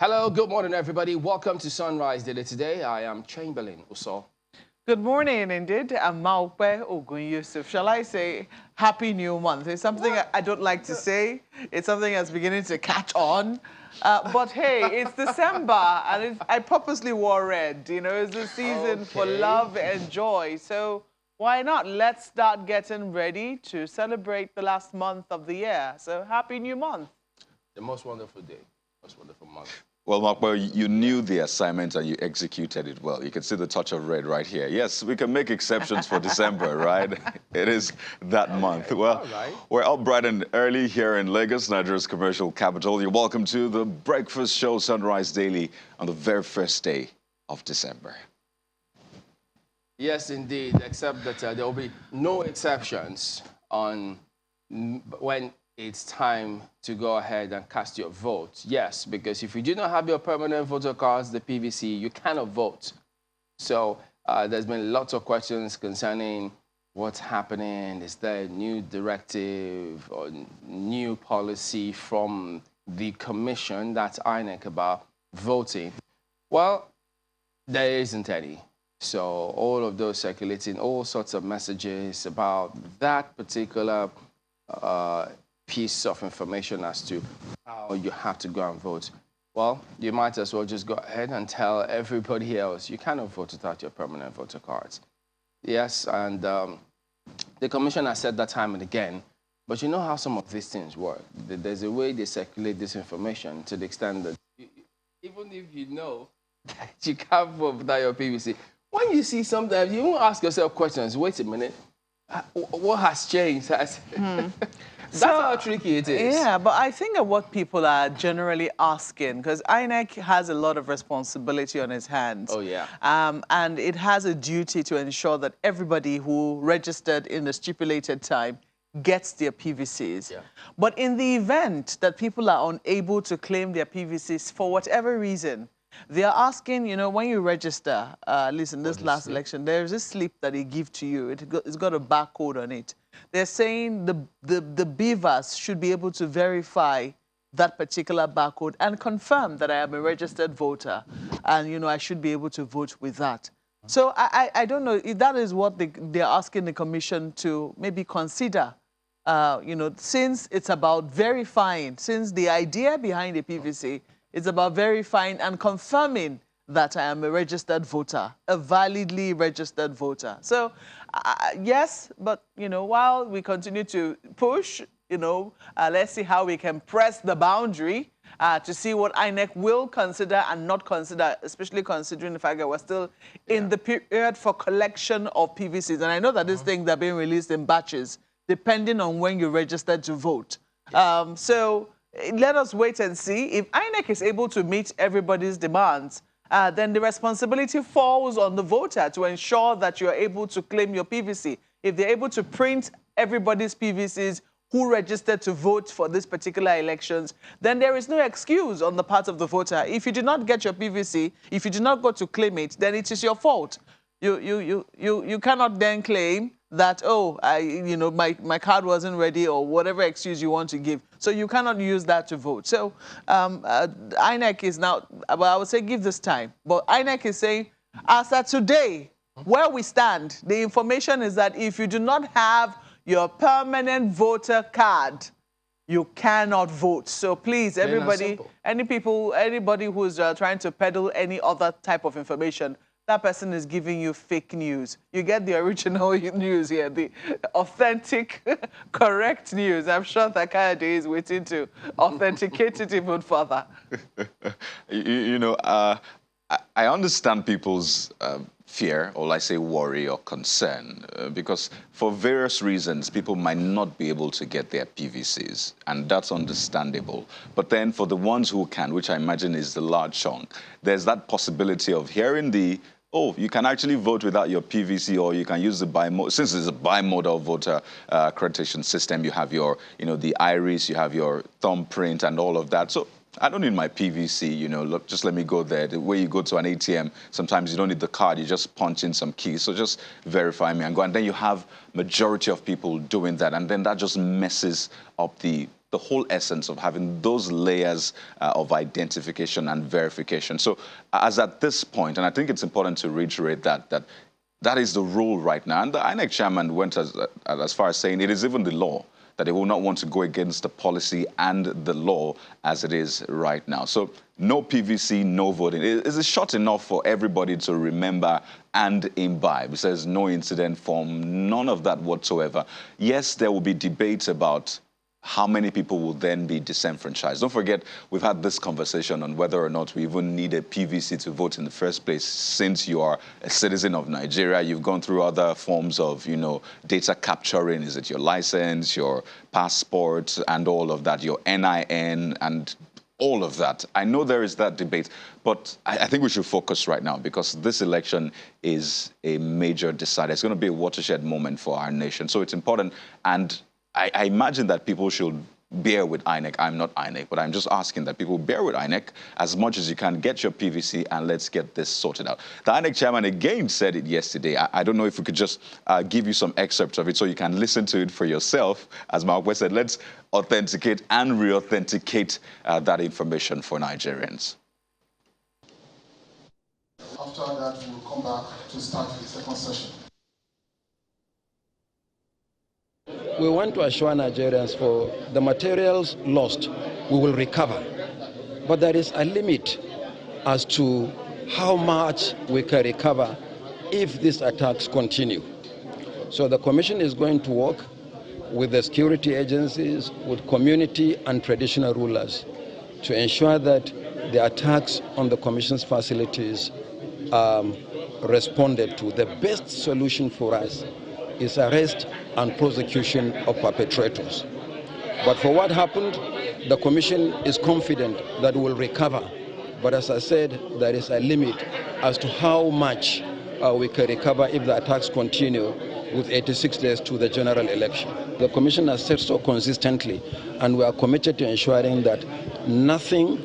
Hello, good morning, everybody. Welcome to Sunrise Daily today. I am Chamberlain Uso. Good morning, indeed. I'm Maupe Ogun Yusuf. Shall I say Happy New Month? It's something I don't like to say. It's something that's beginning to catch on. But hey, it's December, and I purposely wore red. You know, it's the season for love and joy. So why not? Let's start getting ready to celebrate the last month of the year. So Happy New Month. The most wonderful day, most wonderful month. Well, Mark, you knew the assignment and you executed it well. You can see the touch of red right here. Yes, we can make exceptions for December, right? It is that month. Well, we're up bright and early here in Lagos, Nigeria's commercial capital. You're welcome to the breakfast show Sunrise Daily on the very first day of December. Yes, indeed, except that there will be no exceptions on when it's time to go ahead and cast your vote. Yes, because if you do not have your permanent voter cards, the PVC, you cannot vote. So there's been lots of questions concerning what's happening. Is there a new directive or new policy from the commission, that's INEC, about voting? Well, there isn't any. So all of those circulating all sorts of messages about that particular piece of information as to how you have to go and vote. Well, you might as well just go ahead and tell everybody else you cannot vote without your permanent voter cards. Yes, and the commission has said that time and again, but you know how some of these things work. There's a way they circulate this information to the extent that even if you know that you can't vote without your PVC, when you see sometimes, you won't ask yourself questions. Wait a minute, what has changed? That's how tricky it is. Yeah, but I think of what people are generally asking, because INEC has a lot of responsibility on its hands. Oh, yeah. And it has a duty to ensure that everybody who registered in the stipulated time gets their PVCs. Yeah. But in the event that people are unable to claim their PVCs for whatever reason, they are asking, you know, when you register, at least in this last election, there's a slip that they give to you. It's got a barcode on it. They're saying the beavers should be able to verify that particular barcode and confirm that I am a registered voter and, you know, I should be able to vote with that. So I don't know if that is what they're asking the commission to maybe consider, you know, since it's about verifying, since the idea behind the PVC is about verifying and confirming that I am a registered voter, a validly registered voter. So, yes, but, you know, while we continue to push, you know, let's see how we can press the boundary to see what INEC will consider and not consider, especially considering the fact that we're still in the period for collection of PVCs. And I know that these things are being released in batches, depending on when you registered to vote. So let us wait and see. If INEC is able to meet everybody's demands, then the responsibility falls on the voter to ensure that you're able to claim your PVC. If they're able to print everybody's PVCs who registered to vote for this particular elections, then there is no excuse on the part of the voter. If you did not get your PVC, if you did not go to claim it, then it is your fault. You cannot then claim that, oh, you know, my card wasn't ready or whatever excuse you want to give. So you cannot use that to vote. So INEC is now, well, I would say give this time. But INEC is saying, as of today, where we stand, the information is that if you do not have your permanent voter card, you cannot vote. So please, everybody, anybody who's trying to peddle any other type of information, that person is giving you fake news. You get the original news here, the authentic, correct news. I'm sure that Kayode is waiting to authenticate it even further. You know, I understand people's fear, or I say worry or concern, because for various reasons, people might not be able to get their PVCs, and that's understandable. But then for the ones who can, which I imagine is the large chunk, there's that possibility of hearing the, oh, you can actually vote without your PVC, or you can use the bimodal, since it's a bimodal voter accreditation system, you have your, you know, the iris, you have your thumbprint and all of that. So I don't need my PVC, you know, look, just let me go there. The way you go to an ATM, sometimes you don't need the card, you just punch in some keys. So just verify me and go. And then you have majority of people doing that. And then that just messes up the the whole essence of having those layers of identification and verification. So as at this point, and I think it's important to reiterate that is the rule right now. And the INEC chairman went as far as saying it is even the law, that they will not want to go against the policy and the law as it is right now. So no PVC, no voting. Is it short enough for everybody to remember and imbibe? It says no incident form, none of that whatsoever. Yes, there will be debates about how many people will then be disenfranchised. Don't forget, we've had this conversation on whether or not we even need a PVC to vote in the first place. Since you are a citizen of Nigeria, you've gone through other forms of, data capturing. Is it your license, your passport, and all of that, your NIN, and all of that. I know there is that debate, but I think we should focus right now because this election is a major decider. It's going to be a watershed moment for our nation. So it's important, and I imagine that people should bear with INEC. I'm not INEC, but I'm just asking that people bear with INEC as much as you can. Get your PVC and let's get this sorted out. The INEC chairman again said it yesterday. I don't know if we could just give you some excerpts of it so you can listen to it for yourself. As Mark said, let's authenticate and re-authenticate that information for Nigerians. After that, we will come back to start the second session. We want to assure Nigerians for the materials lost, we will recover. But there is a limit as to how much we can recover if these attacks continue. So the Commission is going to work with the security agencies, with community and traditional rulers to ensure that the attacks on the Commission's facilities responded to. The best solution for us is arrest and prosecution of perpetrators. But for what happened, the Commission is confident that we will recover. But as I said, there is a limit as to how much we can recover if the attacks continue with 86 days to the general election. The Commission has said so consistently, and we are committed to ensuring that nothing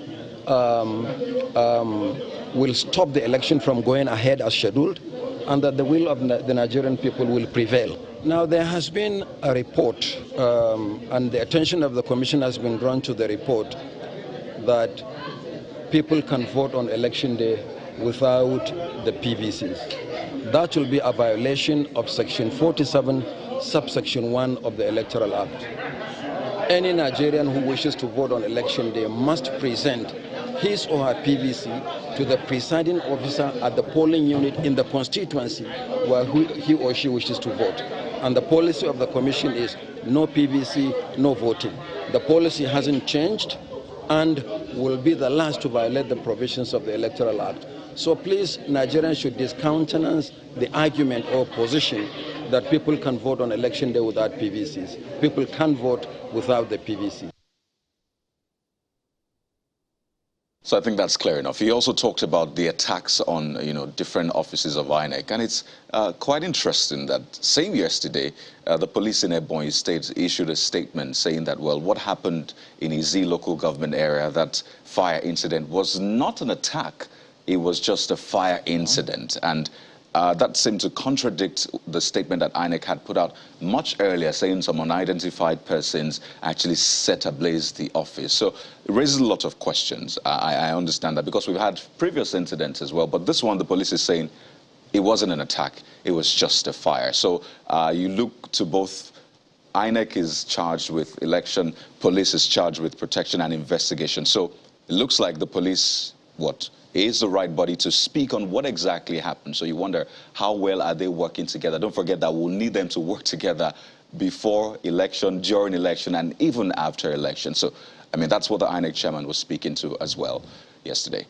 will stop the election from going ahead as scheduled, and that the will of the Nigerian people will prevail. Now, there has been a report, and the attention of the Commission has been drawn to the report that people can vote on election day without the PVCs. That will be a violation of Section 47, subsection 1 of the Electoral Act. Any Nigerian who wishes to vote on election day must present his or her PVC to the presiding officer at the polling unit in the constituency where he or she wishes to vote. And the policy of the Commission is no PVC, no voting. The policy hasn't changed and will be the last to violate the provisions of the Electoral Act. So please, Nigerians should discountenance the argument or position that people can vote on election day without PVCs. People can vote without the PVC. So I think that's clear enough. He also talked about the attacks on, different offices of INEC. And it's quite interesting that same yesterday, the police in Ebonyi State issued a statement saying that, well, what happened in Izi local government area, that fire incident was not an attack. It was just a fire incident. And that seemed to contradict the statement that INEC had put out much earlier, saying some unidentified persons actually set ablaze the office. So it raises a lot of questions. I understand that because we've had previous incidents as well. But this one, the police is saying it wasn't an attack. It was just a fire. So you look to both. INEC is charged with election. Police is charged with protection and investigation. So it looks like the police, is the right body to speak on what exactly happened. So you wonder, how well are they working together? Don't forget that we'll need them to work together before election, during election, and even after election. So, that's what the INEC chairman was speaking to as well yesterday.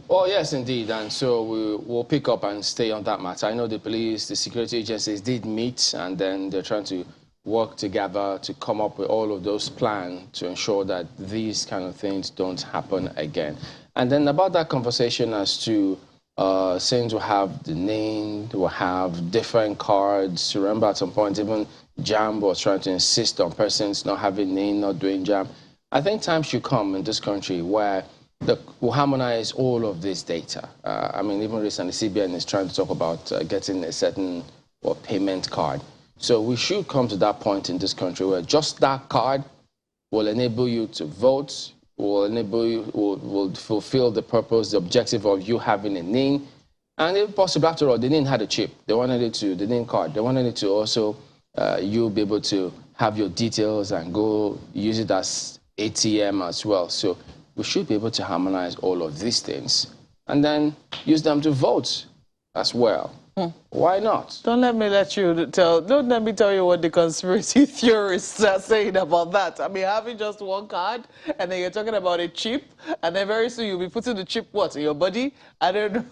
Well, yes, indeed. And so we'll pick up and stay on that matter. I know the police, the security agencies did meet, and then they're trying to work together to come up with all of those plans to ensure that these kind of things don't happen again. And then about that conversation as to since we'll have the name, we'll have different cards. Remember at some point even JAMB was trying to insist on persons not having name, not doing JAMB. I think time should come in this country where we'll harmonize all of this data. Even recently CBN is trying to talk about getting a certain payment card. So we should come to that point in this country where just that card will enable you to vote, will enable you, will fulfill the purpose, the objective of you having a NIN. And if possible, after all, the NIN had a chip. They wanted it to, the NIN card, they wanted it to also, you'll be able to have your details and go use it as ATM as well. So we should be able to harmonize all of these things and then use them to vote as well. Why not? Don't let me tell you what the conspiracy theorists are saying about that. I mean, having just one card, and then you're talking about a chip, and then very soon you'll be putting the chip, what, in your body? I don't know.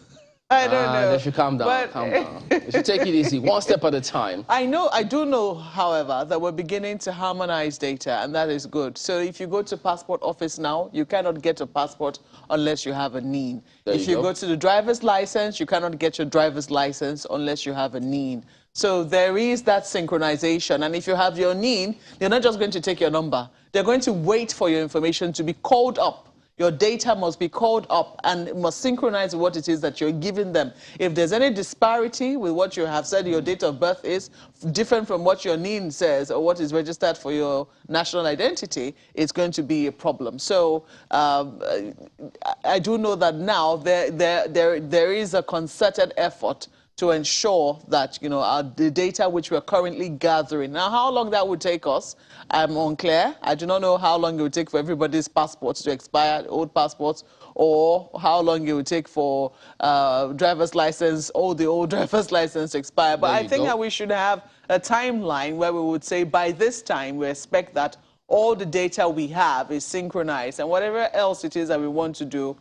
I don't know. They should calm down, calm down. You should take it easy, one step at a time. I do know, however, that we're beginning to harmonize data, and that is good. So if you go to passport office now, you cannot get a passport unless you have a NIN. If you go to the driver's license, you cannot get your driver's license unless you have a NIN. So there is that synchronization. And if you have your NIN, they're not just going to take your number. They're going to wait for your information to be called up. Your data must be called up and it must synchronize with what it is that you're giving them. If there's any disparity with what you have said your date of birth is, different from what your NIN says or what is registered for your national identity, it's going to be a problem. So I do know that now there is a concerted effort to ensure that, you know, the data which we're currently gathering. Now, how long that would take us, I'm unclear. I do not know how long it would take for everybody's passports to expire, old passports, or how long it would take for driver's license, all the old driver's license to expire. But I think that we should have a timeline where we would say by this time we expect that all the data we have is synchronized, and whatever else it is that we want to do,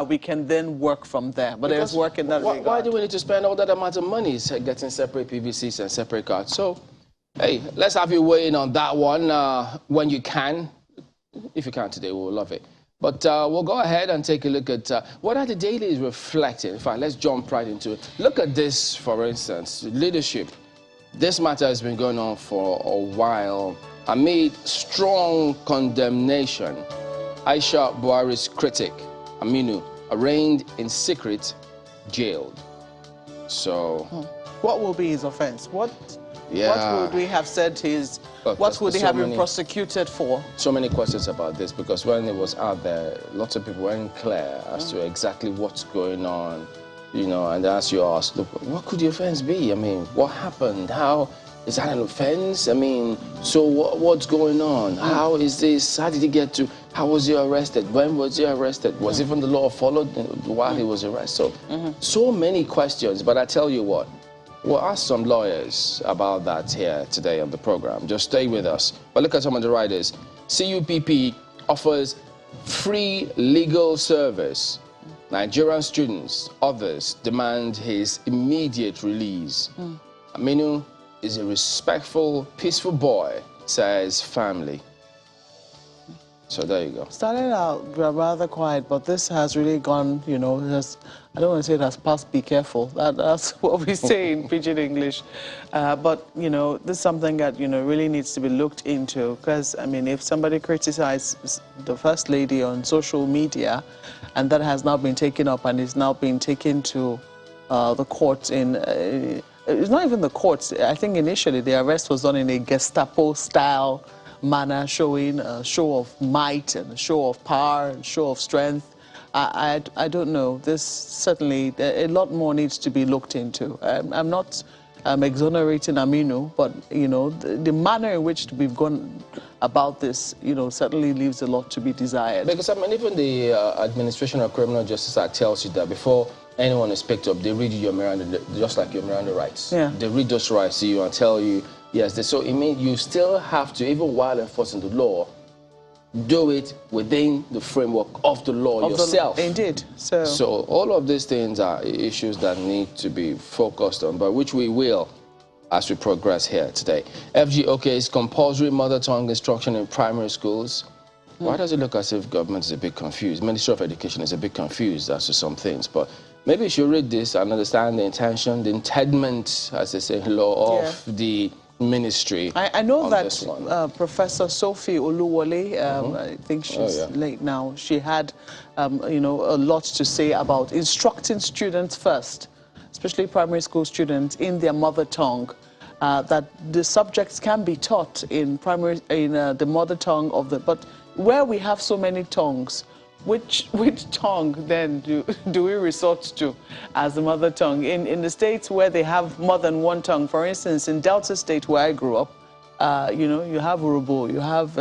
we can then work from there. But there's work in that regard. Why do we need to spend all that amount of money getting separate PVCs and separate cards? So, hey, let's have you weigh in on that one when you can. If you can today, we'll love it. But we'll go ahead and take a look at what are the dailies reflecting. In fact, let's jump right into it. Look at this, for instance, leadership. This matter has been going on for a while. Amid strong condemnation, Aisha Buhari's critic, Aminu, arraigned in secret, jailed. So, what will be his offense? What would we have said his? What would he have been prosecuted for? So many questions about this, because when it was out there, lots of people weren't clear as to exactly what's going on, you know. And as you asked, look, what could the offense be? I mean, what happened? How? Is that an offense? I mean, so what's going on? How is this? How did he get to? How was he arrested? When was he arrested? Was even the law followed while he was arrested? So many questions. But I tell you what, we'll ask some lawyers about that here today on the program. Just stay with us. But look at some of the writers. CUPP offers free legal service. Nigerian students, others demand his immediate release. Aminu is a respectful, peaceful boy, says family. So there you go. Started out rather quiet, but this has really gone, you know, I don't want to say it has passed be careful. That's what we say in pidgin English. But, you know, this is something that, you know, really needs to be looked into. Because, I mean, if somebody criticizes the First Lady on social media, and that has now been taken up and is now being taken to the courts in... it's not even the courts. I think initially the arrest was done in a Gestapo-style manner, showing a show of might and a show of power and show of strength. I don't know. This certainly, a lot more needs to be looked into. I'm not exonerating Aminu, but, you know, the manner in which we've gone about this, you know, certainly leaves a lot to be desired. Because, I mean, even the Administration of Criminal Justice Act tells you that before anyone is picked up, they read you your Miranda, just like your Miranda rights. Yeah. They read those rights to you and tell you, yes, so it means you still have to, even while enforcing the law, do it within the framework of the law yourself. Indeed. So all of these things are issues that need to be focused on, but which we will as we progress here today. FGOK is compulsory mother tongue instruction in primary schools. Why does it look as if government is a bit confused? Ministry of Education is a bit confused as to some things, but maybe you should read this and understand the intention, the intendment, as they say in law, of the ministry. I know that Professor Sophie Oluwole, I think she's late now, she had, you know, a lot to say about instructing students first, especially primary school students, in their mother tongue. that the subjects can be taught in the mother tongue of the, but where we have so many tongues, which tongue then do we resort to as the mother tongue? In the states where they have more than one tongue, for instance, in Delta State where I grew up, you know, you have Urobo, you have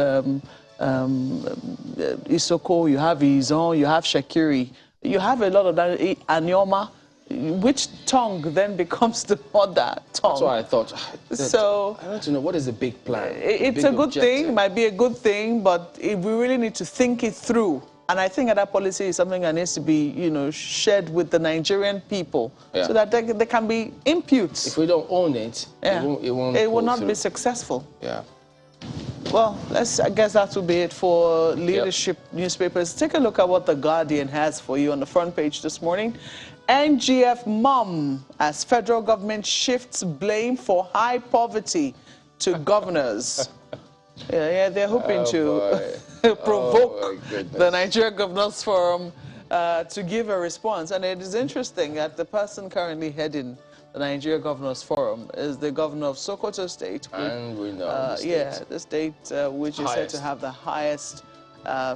Isoko, you have Izon, you have Shakiri, you have a lot of that, Anyoma. Which tongue then becomes the mother tongue? That's why I thought. So I want to know, what is the big plan? It's a good thing, might be a good thing, but we really need to think it through. And I think that policy is something that needs to be, you know, shared with the Nigerian people, so that there can be inputs. If we don't own it, it will not be successful. Yeah. Well, I guess that will be it for leadership newspapers. Take a look at what The Guardian has for you on the front page this morning. NGF mum as federal government shifts blame for high poverty to governors. They're hoping to provoke the Nigerian Governors Forum to give a response. And it is interesting that the person currently heading the Nigeria Governors Forum is the governor of Sokoto State. And we know the state which is said to have the highest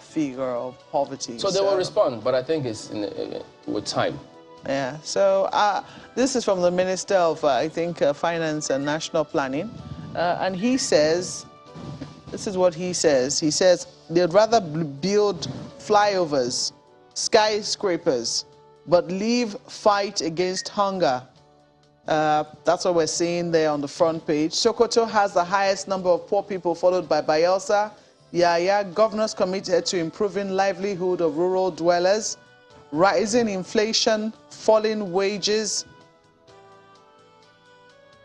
figure of poverty. So they will respond, but I think it's with time. Yeah, so this is from the Minister of, I think, Finance and National Planning. And he says, this is what he says. He says they'd rather build flyovers, skyscrapers, but leave fight against hunger. That's what we're seeing there on the front page. Sokoto has the highest number of poor people, followed by Bayelsa. Governors committed to improving livelihood of rural dwellers. Rising inflation, falling wages,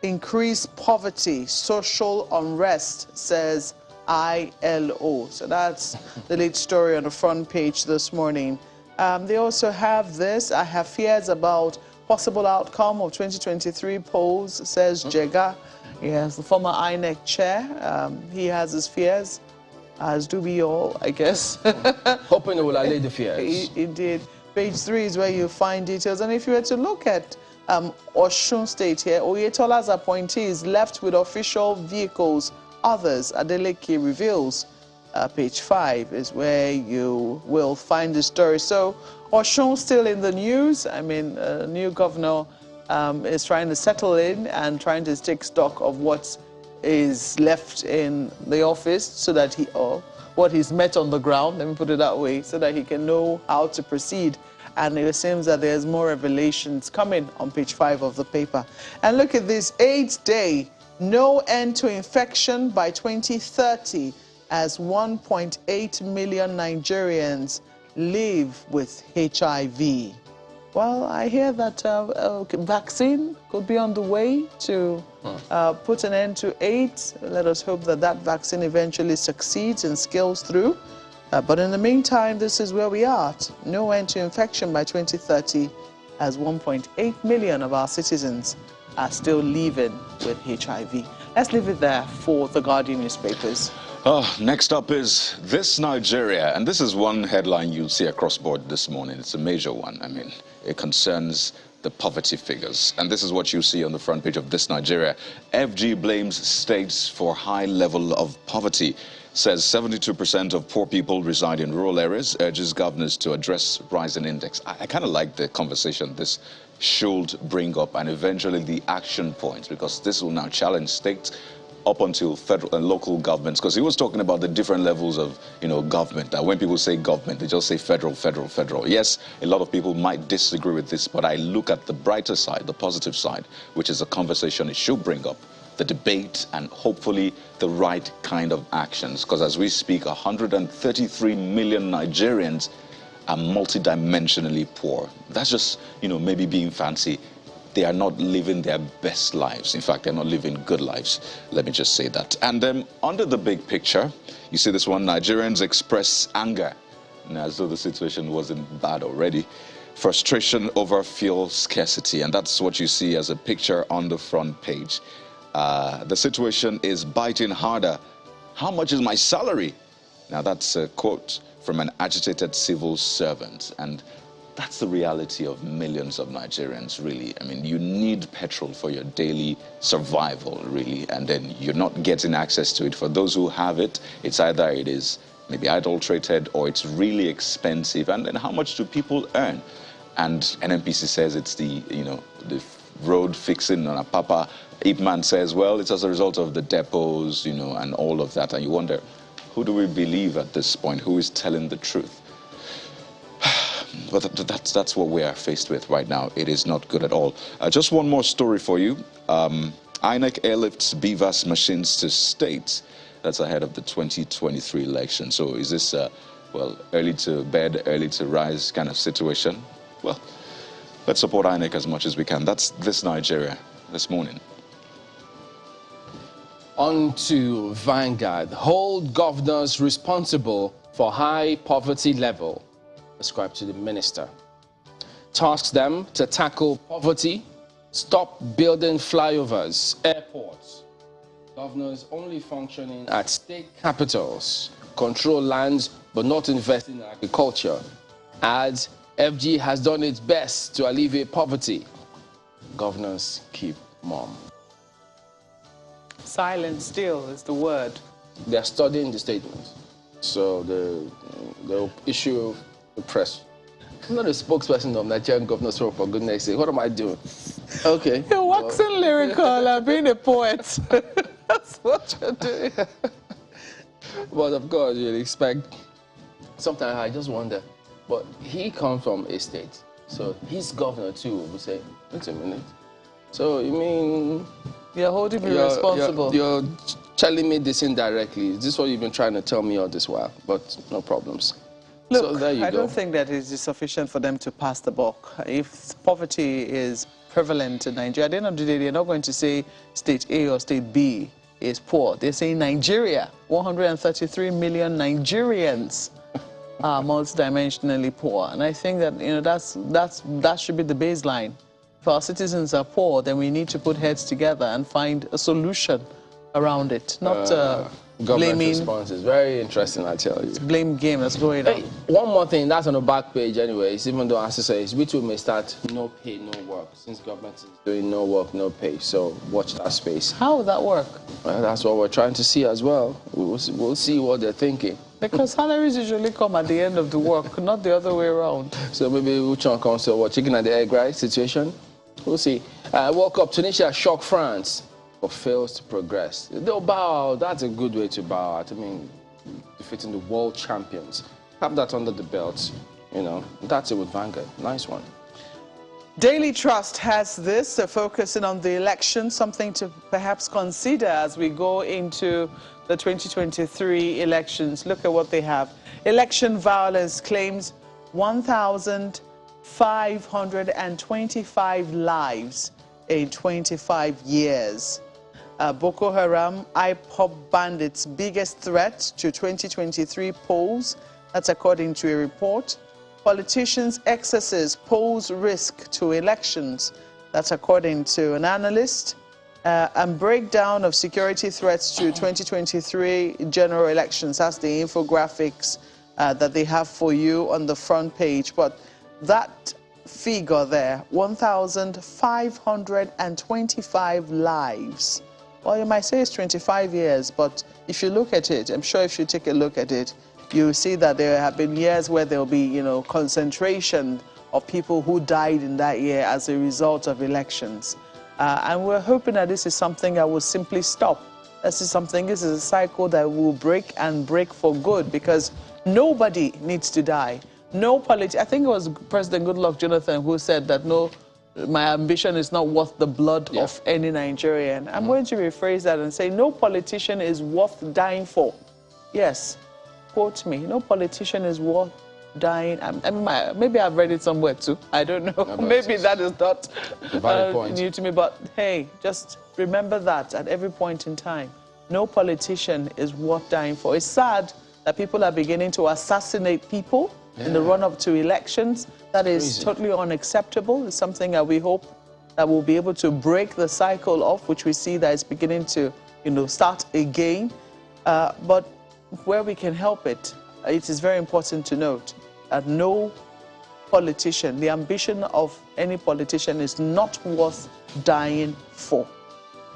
increased poverty, social unrest, says ILO. So that's the lead story on the front page this morning. They also have this. I have fears about possible outcome of 2023 polls, says Jega. Yes, the former INEC chair. He has his fears, as do we all, I guess. Hoping it will allay the fears. He did. Page 3 is where you find details. And if you were to look at Osun State here, Oyetola's appointees left with official vehicles. Others, Adeleke reveals. Page 5 is where you will find the story. So Osun still in the news. I mean, new governor is trying to settle in and trying to take stock of what is left in the office so that what he's met on the ground, let me put it that way, so that he can know how to proceed. And it seems that there's more revelations coming on page 5 of the paper. And look at this, AIDS Day, no end to infection by 2030, as 1.8 million Nigerians live with HIV. Well, I hear that a vaccine could be on the way to put an end to AIDS. Let us hope that that vaccine eventually succeeds and scales through. But in the meantime, this is where we are. No end to infection by 2030, as 1.8 million of our citizens are still living with HIV. Let's leave it there for the Guardian newspapers. Next up is This Nigeria, and this is one headline you'll see across board this morning. It's a major one. I mean, it concerns the poverty figures. And this is what you see on the front page of This Nigeria. FG blames states for high level of poverty. Says 72% of poor people reside in rural areas, urges governors to address rising index. I kind of like the conversation this should bring up, and eventually the action points, because this will now challenge states up until federal and local governments, because he was talking about the different levels of, government. That when people say government, they just say federal, federal, federal. Yes, a lot of people might disagree with this, but I look at the brighter side, the positive side, which is a conversation it should bring up, the debate, and hopefully the right kind of actions. Because as we speak, 133 million Nigerians are multidimensionally poor. That's just, maybe being fancy. They are not living their best lives. In fact, they're not living good lives. Let me just say that. And then under the big picture, you see this one, Nigerians express anger. Now, as though the situation wasn't bad already. Frustration over fuel scarcity. And that's what you see as a picture on the front page. The situation is biting harder. How much is my salary? Now, that's a quote from an agitated civil servant. And that's the reality of millions of Nigerians, really. I mean, you need petrol for your daily survival, really, and then you're not getting access to it. For those who have it, it's either it is maybe adulterated or it's really expensive. And then how much do people earn? And NNPC says it's the, you know, the road fixing on a papa. Ipman says, well, it's as a result of the depots, you know, and all of that. And you wonder, who do we believe at this point? Who is telling the truth? But that's what we are faced with right now. It is not good at all. Just one more story for you. INEC airlifts BVAS machines to states. That's ahead of the 2023 election. So is this, well, early to bed, early to rise kind of situation? Well, let's support INEC as much as we can. That's This Nigeria this morning. On to Vanguard. Hold governors responsible for high poverty level, ascribed to the minister. Tasks them to tackle poverty, stop building flyovers, airports. Governors only functioning at state capitals, control lands but not investing in agriculture. Adds FG has done its best to alleviate poverty. Governors keep mum. Silent still is the word. They are studying the statement. So they'll issue the press. I'm not a spokesperson of Nigerian Governors Forum, for goodness sake. What am I doing? Okay. You're waxing lyrical and being a poet. That's what you're doing. But of course, you'd expect. Sometimes I just wonder, but he comes from a state. So his governor too will say, wait a minute. So you mean you're holding me responsible? You're telling me this indirectly. Is this what you've been trying to tell me all this while? But no problems. Look, so there you I go. don't think that it is sufficient for them to pass the buck. If poverty is prevalent in Nigeria, at the end of the day, they're not going to say state A or state B is poor. They're saying Nigeria, 133 million Nigerians are multidimensionally poor. And I think that, you know, that should be the baseline. If our citizens are poor, then we need to put heads together and find a solution around it, not government blaming. response is very interesting, I tell you. Blame game that's going on. Hey, one more thing, that's on the back page anyways, even though as I say, we too may start no pay, no work, since government is doing no work, no pay. So watch that space. How would that work? Well, that's what we're trying to see as well. We'll see what they're thinking. Because salaries usually come at the end of the work, not the other way around. So maybe which one comes to what, chicken and the egg, right, situation? We'll see. World Cup, Tunisia shocked France, but fails to progress. They'll bow. That's a good way to bow out. I mean, defeating the world champions. Have that under the belt. You know, that's it with Vanguard. Nice one. Daily Trust has this, focusing on the election, something to perhaps consider as we go into the 2023 elections. Look at what they have. Election violence claims 1,525 lives in 25 years. Boko Haram, IPOB bandits' biggest threat to 2023 polls. That's according to a report. Politicians' excesses pose risk to elections. That's according to an analyst. And breakdown of security threats to 2023 general elections. That's the infographics that they have for you on the front page. But that figure there, 1,525 lives. Well, you might say it's 25 years, but if you look at it, I'm sure if you take a look at it, you see that there have been years where there'll be, you know, concentration of people who died in that year as a result of elections. And we're hoping that this is something that will simply stop. This is a cycle that will break and break for good, because nobody needs to die. I think it was President Goodluck Jonathan who said that my ambition is not worth the blood of any Nigerian. I'm going to rephrase that and say no politician is worth dying for. Yes, quote me, no politician is worth dying. Maybe I've read it somewhere too. I don't know. Maybe that is not new to me. But hey, just remember that at every point in time, no politician is worth dying for. It's sad that people are beginning to assassinate people in the run-up to elections. That is totally unacceptable. It's something that we hope that we'll be able to break the cycle of, which we see that is beginning to, you know, start again. But where we can help it, it is very important to note that no politician. The ambition of any politician is not worth dying for.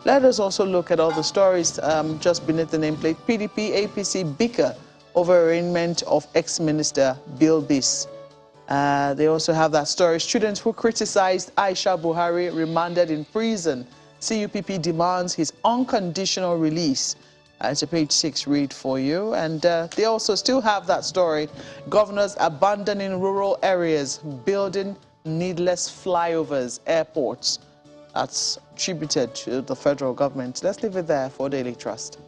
Let us also look at all the stories just beneath the nameplate. PDP, APC bicker over arraignment of ex-minister Bill Biss. They also have that story. Students who criticized Aisha Buhari remanded in prison. CUPP demands his unconditional release. It's a page 6 read for you. And they also still have that story. Governors abandoning rural areas, building needless flyovers, airports. That's attributed to the federal government. Let's leave it there for Daily Trust.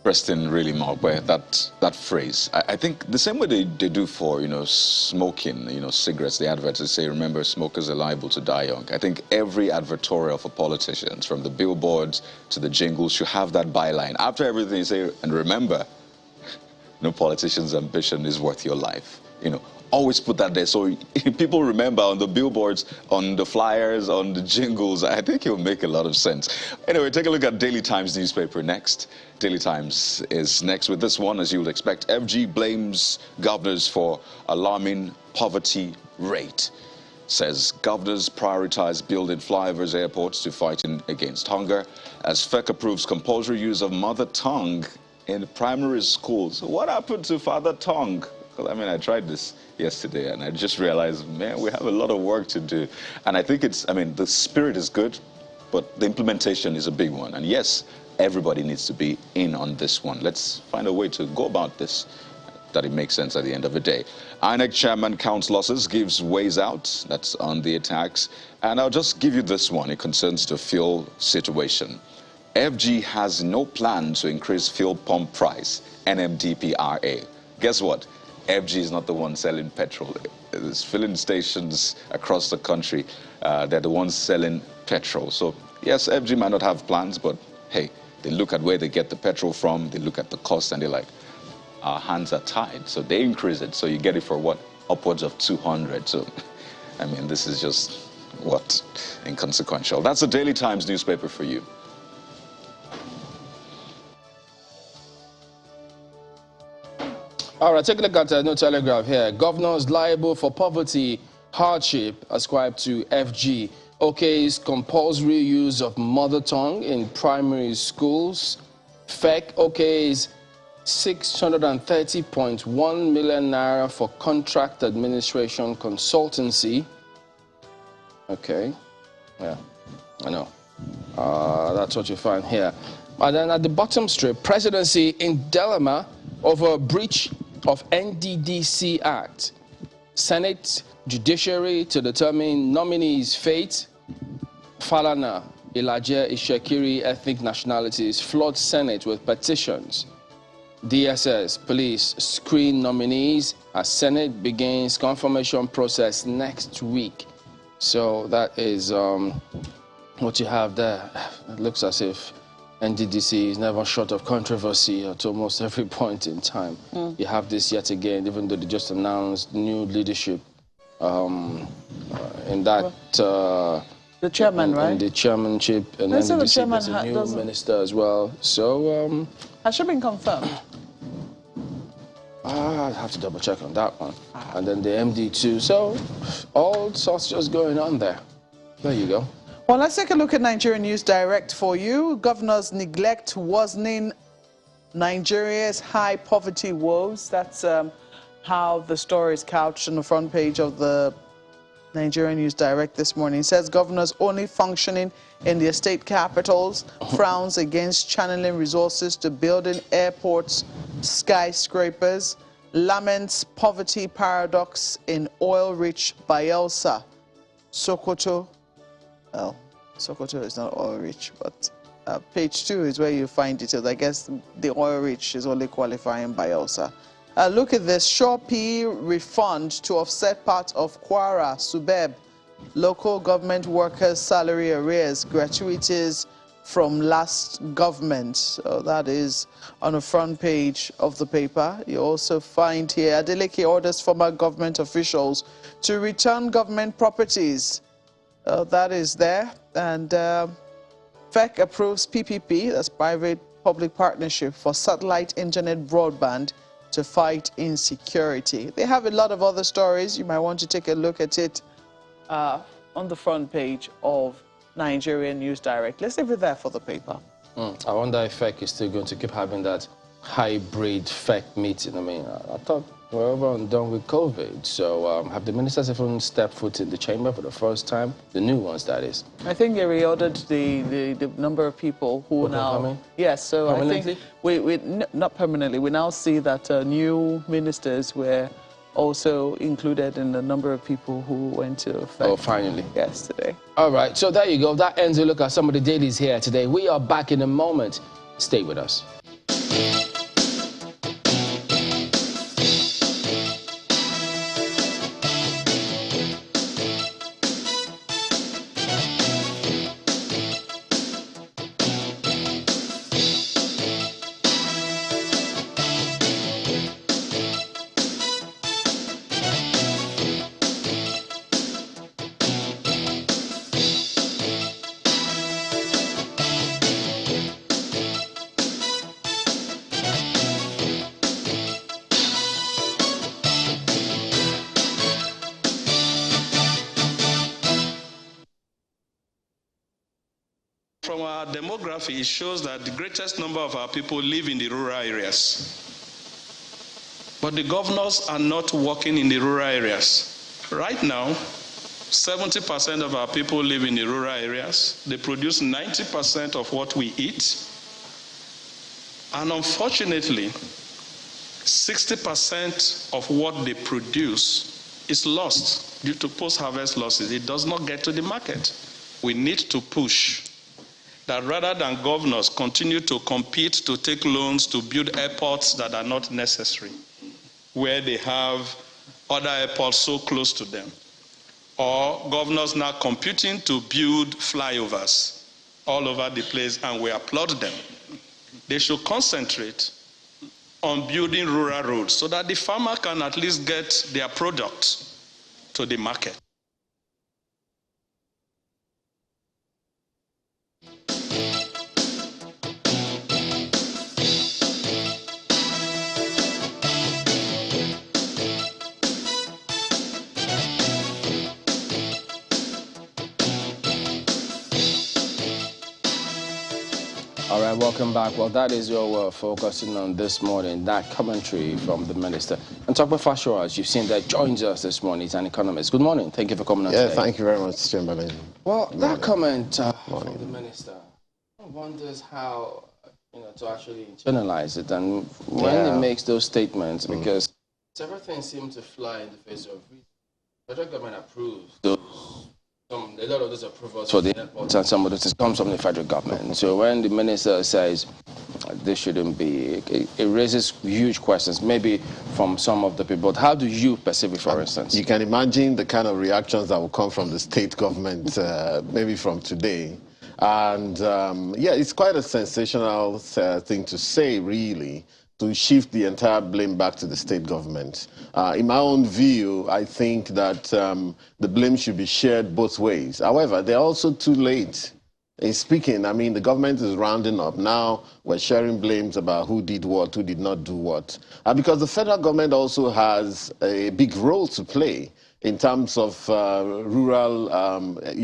Interesting, really, Mark, where that phrase. I think the same way they do for, smoking, cigarettes, the adverts, they say, remember, smokers are liable to die young. I think every advertorial for politicians, from the billboards to the jingles, should have that byline. After everything, you say, and remember, no politician's ambition is worth your life. Always put that there so people remember on the billboards, on the flyers, on the jingles. I think it will make a lot of sense. Anyway, take a look at Daily Times newspaper next. Daily Times is next with this one, as you would expect. FG blames governors for alarming poverty rate. Says governors prioritize building flyovers, airports to fighting against hunger, as FEC approves compulsory use of mother tongue in primary schools. What happened to father tongue? I tried this yesterday and I just realized, man, we have a lot of work to do. And I think the spirit is good, but the implementation is a big one. And yes, everybody needs to be in on this one. Let's find a way to go about this, that it makes sense at the end of the day. INEC chairman counts losses, gives ways out. That's on the attacks. And I'll just give you this one. It concerns the fuel situation. FG has no plan to increase fuel pump price, NMDPRA. Guess what? FG is not the one selling petrol. There's filling stations across the country. They're the ones selling petrol. So, yes, FG might not have plans, but hey, they look at where they get the petrol from, they look at the cost, and they're like, our hands are tied. So they increase it. So you get it for what? Upwards of 200. So, this is just, what? Inconsequential. That's the Daily Times newspaper for you. All right, take a look at no Telegraph here. Governors liable for poverty hardship ascribed to FG. OK's compulsory use of mother tongue in primary schools. FEC OK's 630.1 million naira for contract administration consultancy. Okay, yeah, I know. That's what you find here. And then at the bottom strip, presidency in dilemma over breach of NDDC Act. Senate Judiciary to determine nominees' fate. Falana, Ilaje, Ishekiri, ethnic nationalities flood Senate with petitions. DSS, police screen nominees as Senate begins confirmation process next week. So that is what you have there. It looks as if NDDC is never short of controversy at almost every point in time. You have this yet again, even though they just announced new leadership in that... the chairman, right? In the chairmanship, and then the chairman a new minister as well. So... has she been confirmed? I have to double check on that one. And then the MD too. So, all sorts just going on there. There you go. Well, let's take a look at Nigerian News Direct for you. Governors neglect worsening Nigeria's high poverty woes. That's how the story is couched on the front page of the Nigerian News Direct this morning. It says governors only functioning in their state capitals frowns against channeling resources to building airports, skyscrapers, laments poverty paradox in oil-rich Bayelsa, Sokoto. Well, Sokoto is not oil-rich, but page 2 is where you find details. I guess the oil-rich is only qualifying Bayelsa. Look at this. Shopee refund to offset part of Kwara, Subeb, local government workers' salary arrears, gratuities from last government. So that is on the front page of the paper. You also find here, Adeleke orders former government officials to return government properties. That is there. And FEC approves PPP, that's private-public partnership, for satellite internet broadband to fight insecurity. They have a lot of other stories. You might want to take a look at it on the front page of Nigerian News Direct. Let's leave it there for the paper. I wonder if FEC is still going to keep having that hybrid FEC meeting. I mean, I thought we're over and done with COVID. So have the ministers even stepped foot in the chamber for the first time? The new ones, that is. I think they reordered the number of people who now... Coming? Yes, so I think we not permanently. We now see that new ministers were also included in the number of people who went to FEC. Oh, finally. Yesterday. All right, so there you go. That ends a look at some of the dailies here today. We are back in a moment. Stay with us. From our demography, it shows that the greatest number of our people live in the rural areas. But the governors are not working in the rural areas. Right now, 70% of our people live in the rural areas. They produce 90% of what we eat. And unfortunately, 60% of what they produce is lost due to post-harvest losses. It does not get to the market. We need to push that rather than governors continue to compete to take loans to build airports that are not necessary, where they have other airports so close to them, or governors now competing to build flyovers all over the place, and we applaud them. They should concentrate on building rural roads so that the farmer can at least get their product to the market. All right, welcome back. Well, that is what we're focusing on this morning, that commentary from the minister. And Tope Fasua, as you've seen, that joins us this morning. He's an economist. Good morning. Thank you for coming on today. Thank you very much, Chamberlain. Well, that comment from the minister, one wonders how, to actually internalize it and when he makes those statements, because several things seem to fly in the face of reason. The federal government approves those. A lot of those approvals for the airports and some of this comes from the federal government. So when the minister says this shouldn't be, it raises huge questions, maybe from some of the people. How do you perceive it, for instance? You can imagine the kind of reactions that will come from the state government, maybe from today. And it's quite a sensational thing to say, really, to shift the entire blame back to the state government. In my own view, I think that the blame should be shared both ways. However, they're also too late in speaking. I mean, the government is rounding up. Now we're sharing blames about who did what, who did not do what. Because the federal government also has a big role to play in terms of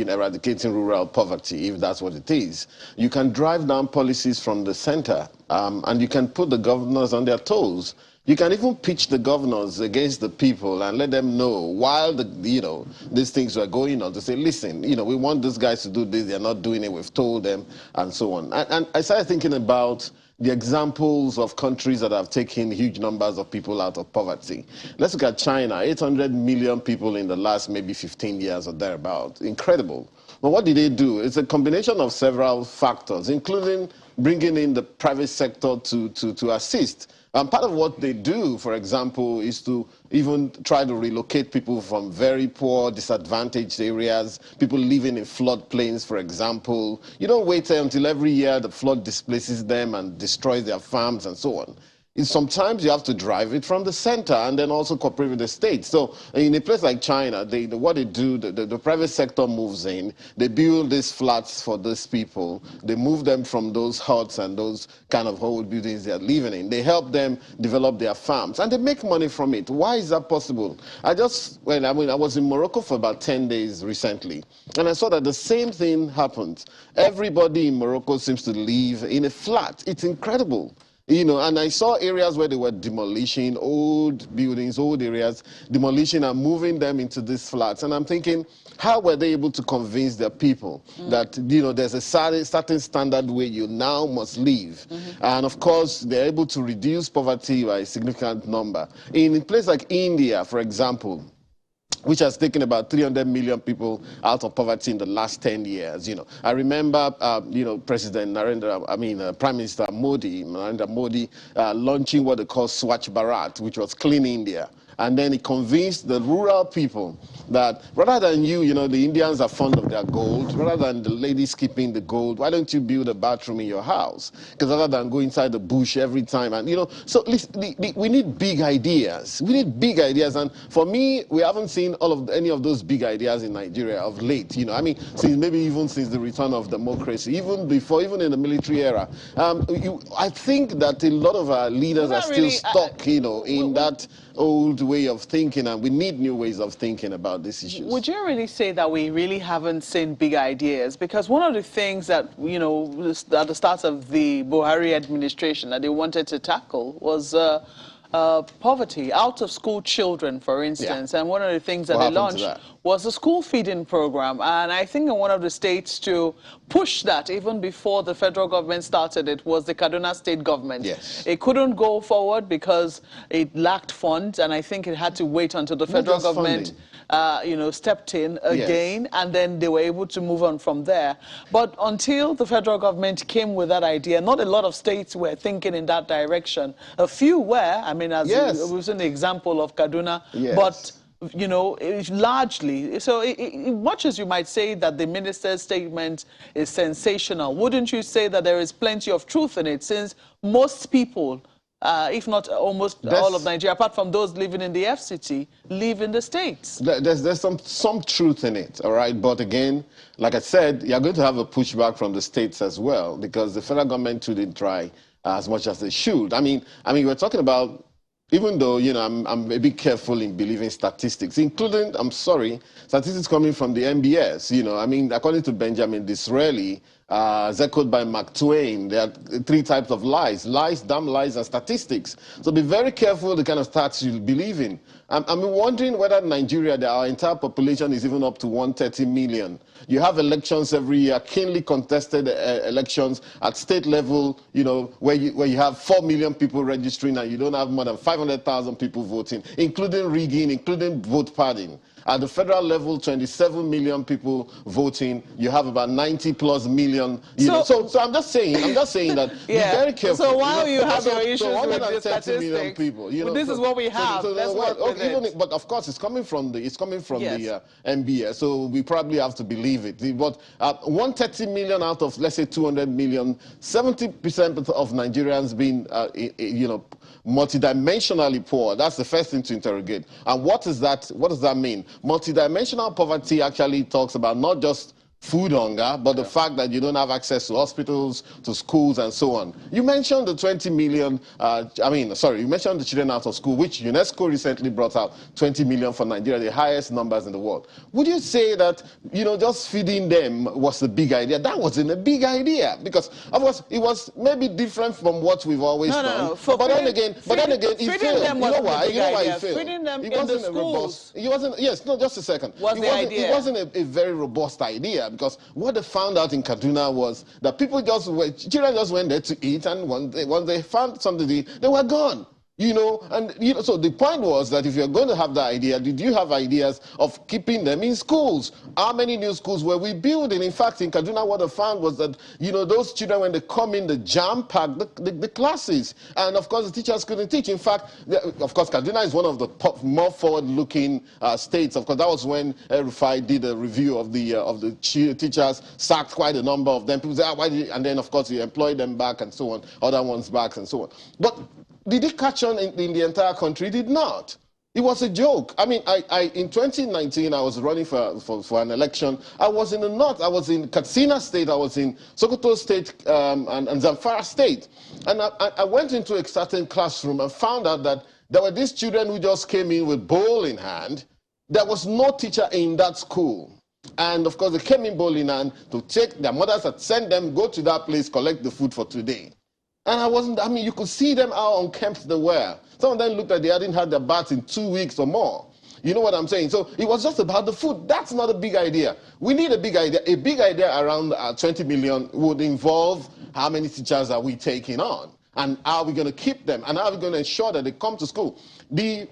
eradicating rural poverty, if that's what it is. You can drive down policies from the center, and you can put the governors on their toes. You can even pitch the governors against the people and let them know while these things were going on, to say, listen, we want these guys to do this, they're not doing it, we've told them, and so on. And I started thinking about the examples of countries that have taken huge numbers of people out of poverty. Let's look at China, 800 million people in the last maybe 15 years or thereabout. Incredible. But what did they do? It's a combination of several factors, including bringing in the private sector to assist. And part of what they do, for example, is to even try to relocate people from very poor, disadvantaged areas, people living in floodplains, for example. You don't wait until every year the flood displaces them and destroys their farms and so on. Sometimes you have to drive it from the center and then also cooperate with the state. So in a place like China, what they do, the private sector moves in, they build these flats for these people, they move them from those huts and those kind of old buildings they're living in. They help them develop their farms and they make money from it. Why is that possible? I was in Morocco for about 10 days recently, and I saw that the same thing happened. Everybody in Morocco seems to live in a flat. It's incredible. And I saw areas where they were demolishing old buildings, old areas, demolishing and moving them into these flats. And I'm thinking, how were they able to convince their people that, there's a certain standard way you now must live? And of course, they're able to reduce poverty by a significant number. In a place like India, for example, which has taken about 300 million people out of poverty in the last 10 years. I remember, President Prime Minister Narendra Modi, launching what they call Swachh Bharat, which was Clean India. And then he convinced the rural people that rather than the Indians are fond of their gold, rather than the ladies keeping the gold, why don't you build a bathroom in your house? Because rather than go inside the bush every time, and so listen, we need big ideas. We need big ideas, and for me, we haven't seen any of those big ideas in Nigeria of late. Since the return of democracy, even in the military era. I think that a lot of our leaders are still stuck, in that old way of thinking, and we need new ways of thinking about these issues. Would you really say that we really haven't seen big ideas? Because one of the things that, at the start of the Buhari administration that they wanted to tackle was poverty, out-of-school children, for instance. Yeah. And one of the things that they launched was the school feeding program. And I think in one of the states to push that, even before the federal government started it, was the Kaduna state government. Yes. It couldn't go forward because it lacked funds, and I think it had to wait until the federal government stepped in again, yes. And then they were able to move on from there. But until the federal government came with that idea, not a lot of states were thinking in that direction. A few were, as yes. we've seen the example of Kaduna, yes. But largely, so much as you might say that the minister's statement is sensational, wouldn't you say that there is plenty of truth in it, since most people, if not almost all of Nigeria, apart from those living in the FCT, live in the States? There's some truth in it, all right? But again, like I said, you're going to have a pushback from the states as well, because the federal government too didn't try as much as they should. We're talking about, even though, I'm a bit careful in believing statistics, including, statistics coming from the MBS. According to Benjamin Disraeli, as echoed by Mark Twain, there are 3 types of lies: lies, damn lies, and statistics. So be very careful the kind of stats you believe in. I'm wondering whether Nigeria, our entire population is even up to 130 million. You have elections every year, keenly contested elections at state level, where you have 4 million people registering and you don't have more than 500,000 people voting, including rigging, including vote padding. At the federal level, 27 million people voting. You have about 90+ million. So I'm just saying that be very careful. So while you have your issues with the statistics, people, this is what we have. But of course, it's coming from the MBS. So we probably have to believe it. But 130 million out of, let's say, 200 million, 70% of Nigerians being multidimensionally poor. That's the first thing to interrogate. And what is that? What does that mean? Multidimensional poverty actually talks about not just food hunger, but the fact that you don't have access to hospitals, to schools, and so on. You mentioned the 20 million, you mentioned the children out of school, which UNESCO recently brought out 20 million for Nigeria, the highest numbers in the world. Would you say that, just feeding them was a big idea? That wasn't a big idea, because, of course, it was maybe different from what we've always done. But then again, it failed. You know why it failed? Feeding them in the schools. Just a second. It wasn't a very robust idea. Because what they found out in Kaduna was that children just went there to eat, and once they found something to eat, they were gone. So the point was that if you're going to have that idea, did you have ideas of keeping them in schools? How many new schools were we building? In fact, in Kaduna, what I found was that, those children, when they come in, they jam-pack the classes. And of course, the teachers couldn't teach. In fact, of course, Kaduna is one of the more forward-looking states. Of course, that was when Rufai did a review of the teachers, sacked quite a number of them. People say, why did you? And then, of course, he employed them back and so on, other ones back and so on. But Did it catch on in the entire country? It did not. It was a joke. I mean, in 2019, I was running for an election. I was in the north. I was in Katsina State. I was in Sokoto State and Zamfara State. And I went into a certain classroom and found out that there were these children who just came in with bowl in hand. There was no teacher in that school. And of course, they came in bowl in hand to take their mothers had sent them, go to that place, collect the food for today. And I mean, you could see them how unkempt they were. Some of them looked like they hadn't had their bath in 2 weeks or more. You know what I'm saying? So it was just about the food. That's not a big idea. We need a big idea. A big idea around 20 million would involve how many teachers are we taking on? And how are we going to keep them? And how are we going to ensure that they come to school? The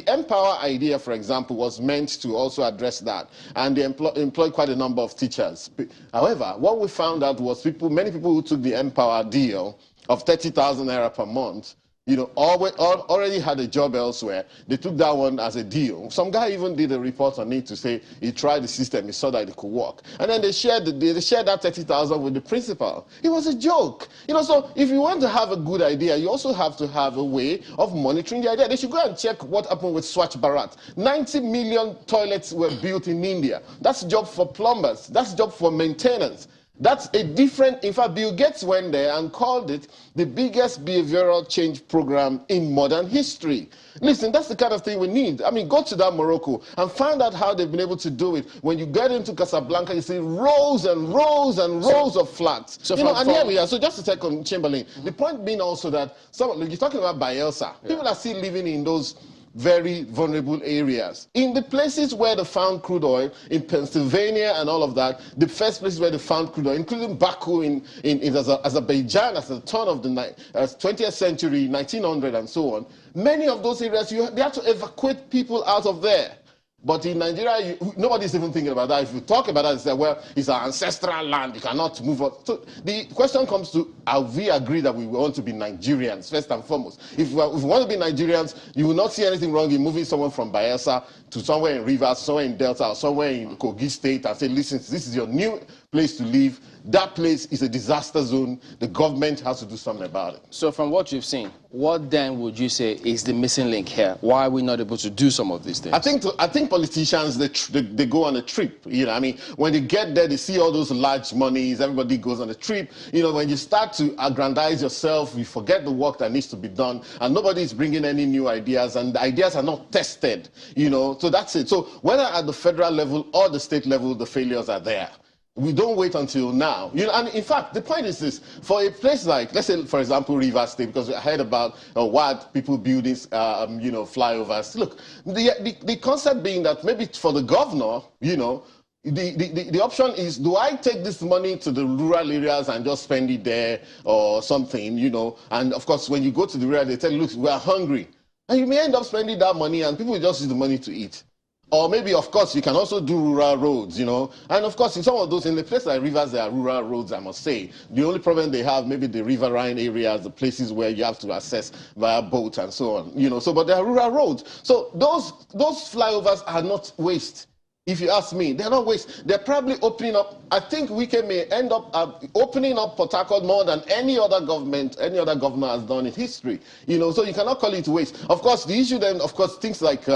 Empower idea, for example, was meant to also address that. And they employed quite a number of teachers. However, what we found out was many people who took the Empower deal of 30,000 naira per month, you know, already had a job elsewhere. They took that one as a deal. Some guy even did a report on it to say he tried the system, he saw that it could work. And then they shared that 30,000 with the principal. It was a joke. You know, so if you want to have a good idea, you also have to have a way of monitoring the idea. They should go and check what happened with Swachh Bharat. 90 million toilets were built in India. That's a job for plumbers. That's a job for maintenance. That's a different, in fact, Bill Gates went there and called it the biggest behavioral change program in modern history. Listen, that's the kind of thing we need. I mean, go to that Morocco and find out how they've been able to do it. When you get into Casablanca, you see rows and rows and rows of flats. So you know, and here we are. So just to take on Chamberlain, the point being also that you're talking about Bayelsa. People are still living in those very vulnerable areas. In the places where they found crude oil, in Pennsylvania and all of that, the first places where they found crude oil, including Baku in Azerbaijan at the turn of the 20th century, 1900 and so on, many of those areas, they had to evacuate people out of there. But in Nigeria, nobody's even thinking about that. If you talk about that, you say, well, it's our ancestral land, you cannot move on. So the question comes to, have we agreed that we want to be Nigerians, first and foremost? If we want to be Nigerians, you will not see anything wrong in moving someone from Bayelsa to somewhere in Rivers, somewhere in Delta, or somewhere in Kogi State and say, listen, this is your new place to live. That place is a disaster zone. The government has to do something about it. So from what you've seen, what then would you say is the missing link here? Why are we not able to do some of these things? I think politicians, they go on a trip. You know, I mean, when they get there, they see all those large monies, everybody goes on a trip. You know, when you start to aggrandize yourself, you forget the work that needs to be done, and nobody is bringing any new ideas, and the ideas are not tested, you know, so that's it. So whether at the federal level or the state level, the failures are there. We don't wait until now. You know, and in fact, the point is this: for a place like, let's say, for example, Rivers State, because I heard about why people build these, you know, flyovers. Look, the concept being that maybe for the governor, you know, the option is, do I take this money to the rural areas and just spend it there or something, you know? And of course, when you go to the rural, they tell you, look, we are hungry. And you may end up spending that money and people just use the money to eat. Or maybe, of course, you can also do rural roads, you know. And of course, in some of those, in the places like Rivers, there are rural roads, I must say. The only problem they have, maybe the riverine areas, the places where you have to access via boat and so on, you know. So, but there are rural roads. So those flyovers are not waste. If you ask me, they're not waste. They're probably opening up. I think Wike may end up opening up Port Harcourt more than any other governor has done in history. You know, so you cannot call it waste. Of course, the issue then, of course, things like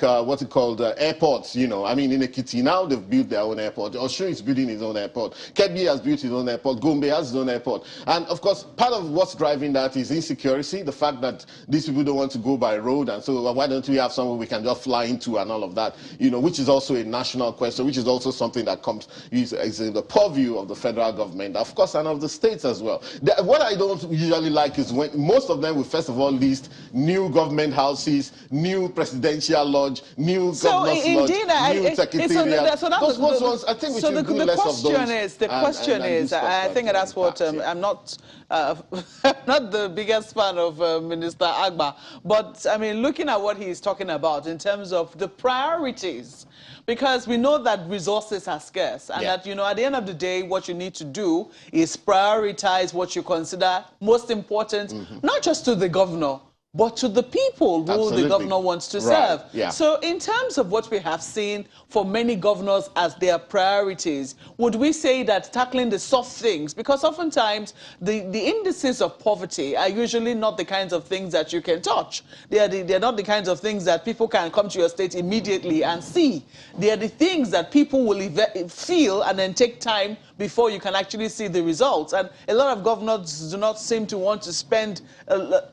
what's it called, airports, you know. I mean, in Ekiti now, they've built their own airport. Osun is building his own airport. Kebbi has built his own airport. Gombe has his own airport. And, of course, part of what's driving that is insecurity, the fact that these people don't want to go by road, and so why don't we have somewhere we can just fly into and all of that, you know, which is also a national question, which is also something that is in the purview of the federal government, of course, and of the states as well. What I don't usually like is when most of them will first of all list new government houses, new presidential lodge, new governor's lodge, new secretariat. Those ones, I think we should do less of those. The question is, I think that's what, I'm not not the biggest fan of Minister Agba, but I mean, looking at what he's talking about in terms of the priorities, because we know that resources are scarce, and that, you know, at the end of the day, what you need to do is prioritize what you consider most important, not just to the governor, but to the people who Absolutely. the governor wants to Right, serve. yeah. So in terms of what we have seen for many governors as their priorities, would we say that tackling the soft things, because oftentimes the indices of poverty are usually not the kinds of things that you can touch. They're not the kinds of things that people can come to your state immediately and see. They are the things that people will feel and then take time before you can actually see the results. And a lot of governors do not seem to want to spend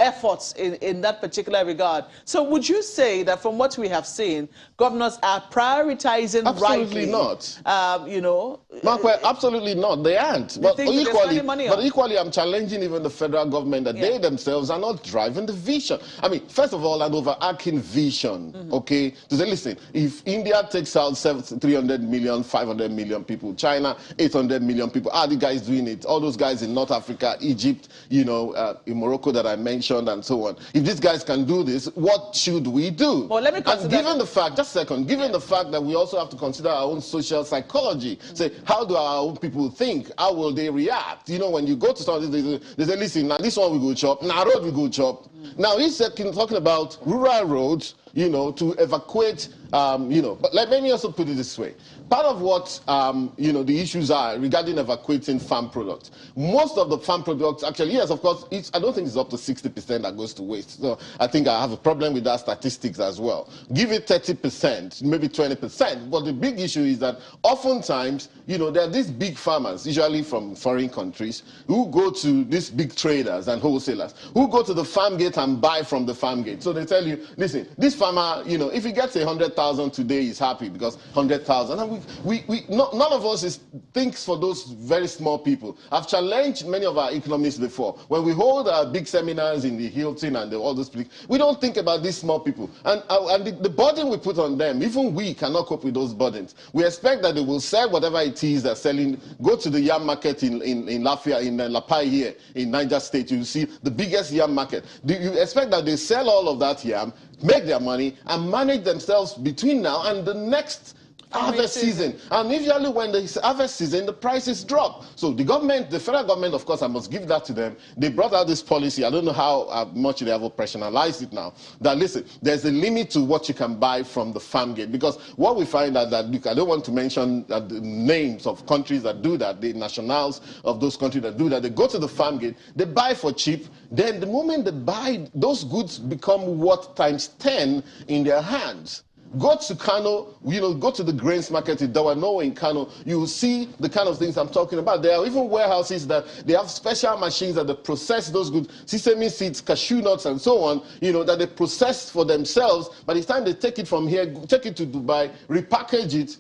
efforts in that particular regard. So would you say that from what we have seen, governors are prioritizing Absolutely rightly? not. You know, Mark, well, absolutely not. They aren't. But equally, I'm challenging even the federal government that they themselves are not driving the vision. I mean, first of all, an overarching vision, okay? To say, listen, if India takes out 300 million, 500 million people, China, 800 million people, are the guys doing it? All those guys in North Africa, Egypt, you know, in Morocco that I mentioned and so on. If these guys can do this, what should we do? Well, let me consider. And given the fact, just a second, given the fact that we also have to consider our own social psychology, say, how do our own people think? How will they react? You know, when you go to something, they say, listen, now this one we go chop, now road we go chop. Now he's talking about rural roads, you know, to evacuate, you know, but let me also put it this way. Part of what, you know, the issues are regarding evacuating farm products. Most of the farm products, actually, yes, of course, I don't think it's up to 60% that goes to waste. So I think I have a problem with that statistics as well. Give it 30%, maybe 20%. But the big issue is that oftentimes, you know, there are these big farmers, usually from foreign countries, who go to these big traders and wholesalers, who go to the farm gate and buy from the farm gate. So they tell you, listen, this farmer, you know, if he gets 100,000 today, he's happy because 100,000. And none of us thinks for those very small people. I've challenged many of our economists before. When we hold our big seminars in the Hilton and all those places, we don't think about these small people. And the burden we put on them, even we cannot cope with those burdens. We expect that they will sell whatever it is they're selling. Go to the yam market in Lafayette, in La Paille here, in Niger State. You see the biggest yam market. Do you expect that they sell all of that yam, make their money, and manage themselves between now and the next harvest season? And usually when the harvest season, the prices drop. So the government, the federal government, of course, I must give that to them. They brought out this policy. I don't know how much they have operationalized it now. That, listen, there's a limit to what you can buy from the farm gate. Because what we find out that, I don't want to mention the names of countries that do that, the nationals of those countries that do that. They go to the farm gate, they buy for cheap. Then the moment they buy, those goods become worth times 10 in their hands. Go to Kano, you know, go to the grains market in Dawano in Kano, you will see the kind of things I'm talking about. There are even warehouses that they have special machines that they process those goods, sesame seeds, cashew nuts, and so on, you know, that they process for themselves. By the time they take it from here, take it to Dubai, repackage it,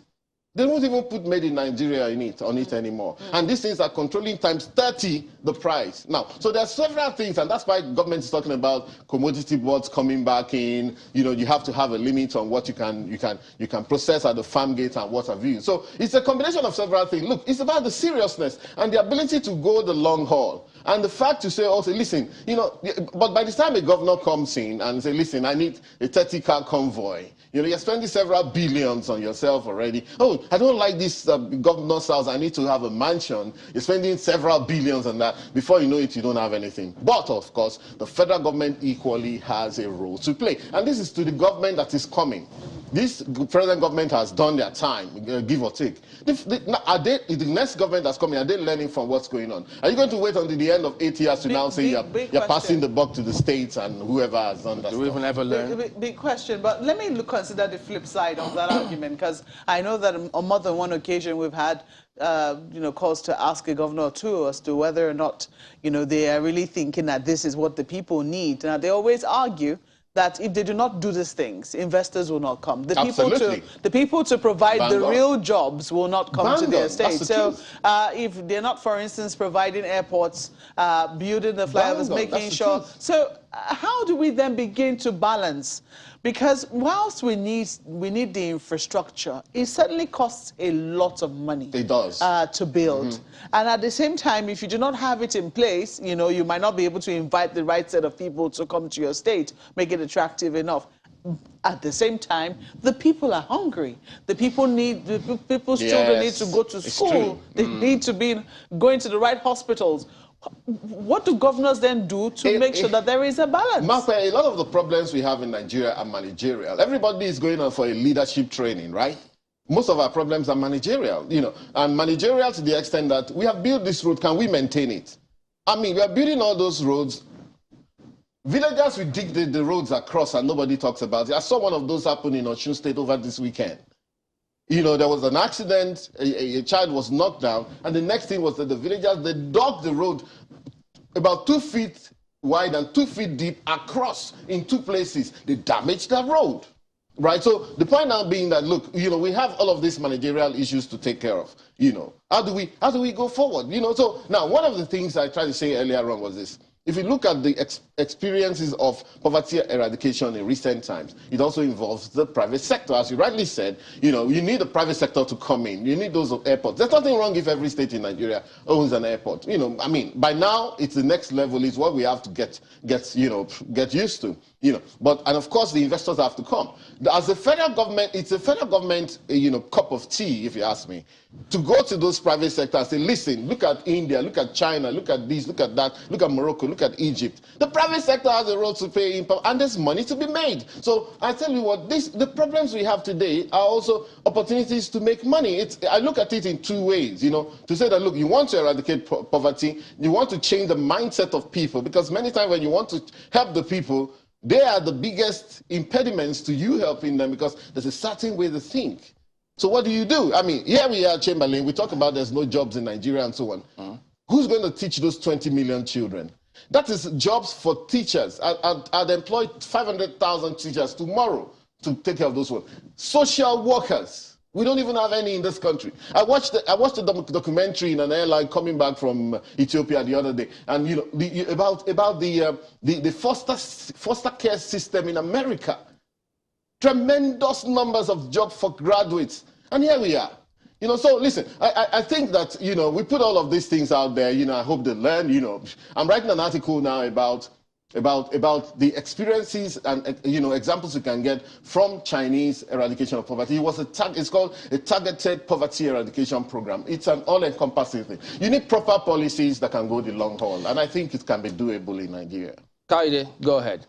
they won't even put made in Nigeria on it anymore. And these things are controlling times 30 the price. Now, so there are several things, and that's why government is talking about commodity boards coming back in. You know, you have to have a limit on what you can process at the farm gate and what have you. So it's a combination of several things. Look, it's about the seriousness and the ability to go the long haul. And the fact to say also, listen, you know, but by the time a governor comes in and say, listen, I need a 30-car convoy, you know, you're spending several billions on yourself already. Oh, I don't like this governor's house, I need to have a mansion. You're spending several billions on that. Before you know it, you don't have anything. But, of course, the federal government equally has a role to play. And this is to the government that is coming. This present government has done their time, give or take. The next government that's coming, are they learning from what's going on? Are you going to wait until the end of 8 years to now say you're passing the buck to the states and whoever has done that? Do we even ever learn? Big question, but let me consider the flip side of that argument, because I know that on more than one occasion we've had you know, calls to ask a governor or two as to whether or not, you know, they are really thinking that this is what the people need. Now, they always argue that if they do not do these things, investors will not come. The people to provide Vanguard. The real jobs will not come Vanguard. To their state. So if they're not, for instance, providing airports, building the flyovers, making sure. So how do we then begin to balance? Because whilst we need the infrastructure, it certainly costs a lot of money. It does. To build. And at the same time, if you do not have it in place, you know, you might not be able to invite the right set of people to come to your state, make it attractive enough. At the same time, the people are hungry. The people need, people's children need to go to school. They need to be going to the right hospitals. what do governors then do to make sure that there is a balance? Martha, a lot of the problems we have in Nigeria are managerial. Everybody is going on for a leadership training, right? Most of our problems are managerial, and managerial to the extent that we have built this road, can we maintain it? I mean, we are building all those roads. Villagers will dig the roads across and nobody talks about it. I saw one of those happen in Osun State over this weekend. There was an accident, a child was knocked down, and the next thing was that the villagers, they dug the road about 2 feet wide and 2 feet deep across in 2 places. They damaged that road. Right, so the point now being that, look, we have all of these managerial issues to take care of. How do we go forward? So now one of the things I tried to say earlier on was this: if you look at the experiences of poverty eradication in recent times, it also involves the private sector. As you rightly said, you need the private sector to come in. You need those airports. There's nothing wrong if every state in Nigeria owns an airport. I mean, by now it's the next level. It's what we have to get used to. And of course the investors have to come. As a federal government, it's a federal government, cup of tea, if you ask me, to go to those private sectors and say, listen, look at India, look at China, look at this, look at that, look at Morocco, look at Egypt. The private sector has a role to play in, and there's money to be made. So I tell you what, the problems we have today are also opportunities to make money. I look at it in 2 ways, to say that, look, you want to eradicate poverty, you want to change the mindset of people, because many times when you want to help the people, they are the biggest impediments to you helping them, because there's a certain way to think. So what do? I mean, here we are, Chamberlain, we talk about there's no jobs in Nigeria and so on. Who's going to teach those 20 million children? That is jobs for teachers. I'd employ 500,000 teachers tomorrow to take care of those ones. Social workers. We don't even have any in this country. I watched a documentary in an airline coming back from Ethiopia the other day, and about the foster care system in America. Tremendous numbers of jobs for graduates, and here we are. So listen, I think that we put all of these things out there. I hope they learn. I'm writing an article now about the experiences and examples you can get from Chinese eradication of poverty. It's called a targeted poverty eradication program. It's an all-encompassing thing. You need proper policies that can go the long haul, and I think it can be doable in Nigeria. Kaide, go ahead.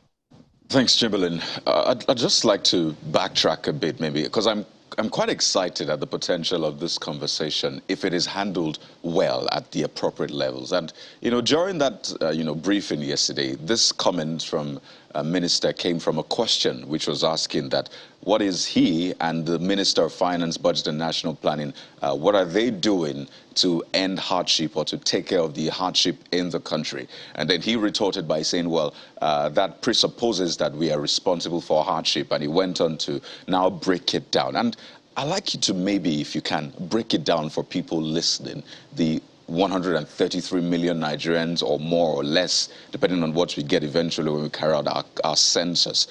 Thanks, Chamberlain. I'd just like to backtrack a bit, maybe, because I'm quite excited at the potential of this conversation if it is handled well at the appropriate levels. And, during that, briefing yesterday, this comment from a minister came from a question which was asking that what is he and the Minister of Finance, Budget and National Planning, what are they doing to end hardship or to take care of the hardship in the country? And then he retorted by saying, well, that presupposes that we are responsible for hardship. And he went on to now break it down. And I'd like you to maybe, if you can, break it down for people listening, the 133 million Nigerians or more or less, depending on what we get eventually when we carry out our census.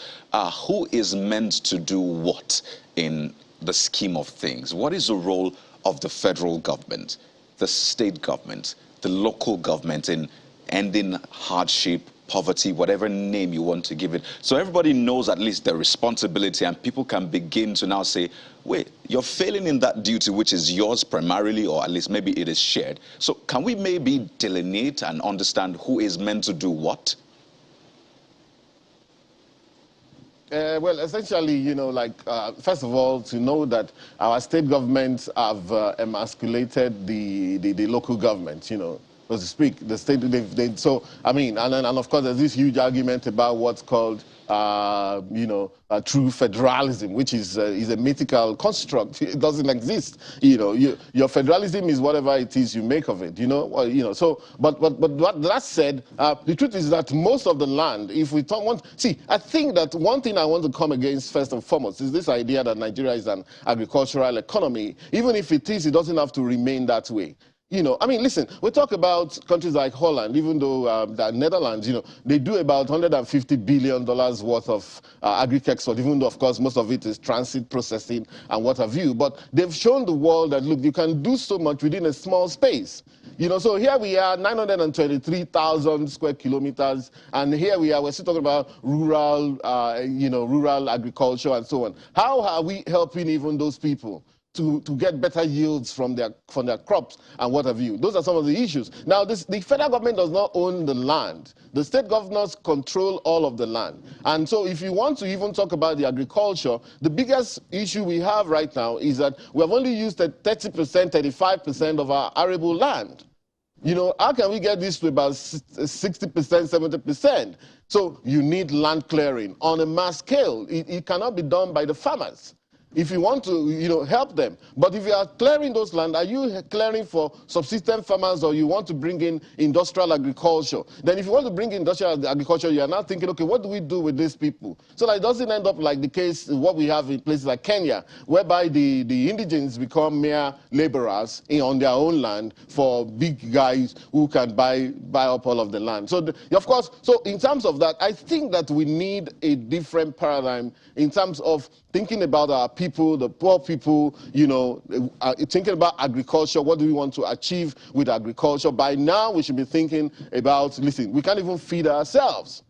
Who is meant to do what in the scheme of things? What is the role of the federal government, the state government, the local government in ending hardship, poverty, whatever name you want to give it, so everybody knows at least their responsibility and people can begin to now say, wait, you're failing in that duty which is yours primarily, or at least maybe it is shared. So can we maybe delineate and understand who is meant to do what? Well, essentially, first of all, to know that our state governments have emasculated the local government, so to speak. The state, so, I mean, and of course, there's this huge argument about what's called, true federalism, which is a mythical construct. It doesn't exist. Your federalism is whatever it is you make of it. So, but that said, the truth is that most of the land, if we don't want, see, I think that one thing I want to come against first and foremost is this idea that Nigeria is an agricultural economy. Even if it is, it doesn't have to remain that way. I mean, listen, we talk about countries like Holland, even though the Netherlands, they do about $150 billion worth of agri-export, even though, of course, most of it is transit processing and what have you. But they've shown the world that, look, you can do so much within a small space. So here we are, 923,000 square kilometers, and here we are, we're still talking about rural, rural agriculture and so on. How are we helping even those people to get better yields from their crops and what have you. Those are some of the issues. Now, the federal government does not own the land. The state governors control all of the land. And so if you want to even talk about the agriculture, the biggest issue we have right now is that we have only used 30%, 35% of our arable land. You know, how can we get this to about 60%, 70%? So you need land clearing on a mass scale. It cannot be done by the farmers if you want to, you know, help them. But if you are clearing those land, are you clearing for subsistence farmers, or you want to bring in industrial agriculture? Then if you want to bring in industrial agriculture, you are now thinking, okay, what do we do with these people? So that it doesn't end up like the case, what we have in places like Kenya, whereby the indigents become mere laborers on their own land for big guys who can buy up all of the land. So, of course, so in terms of that, I think that we need a different paradigm in terms of thinking about our people, the poor people, you know, thinking about agriculture. What do we want to achieve with agriculture? By now, we should be thinking about, listen, we can't even feed ourselves.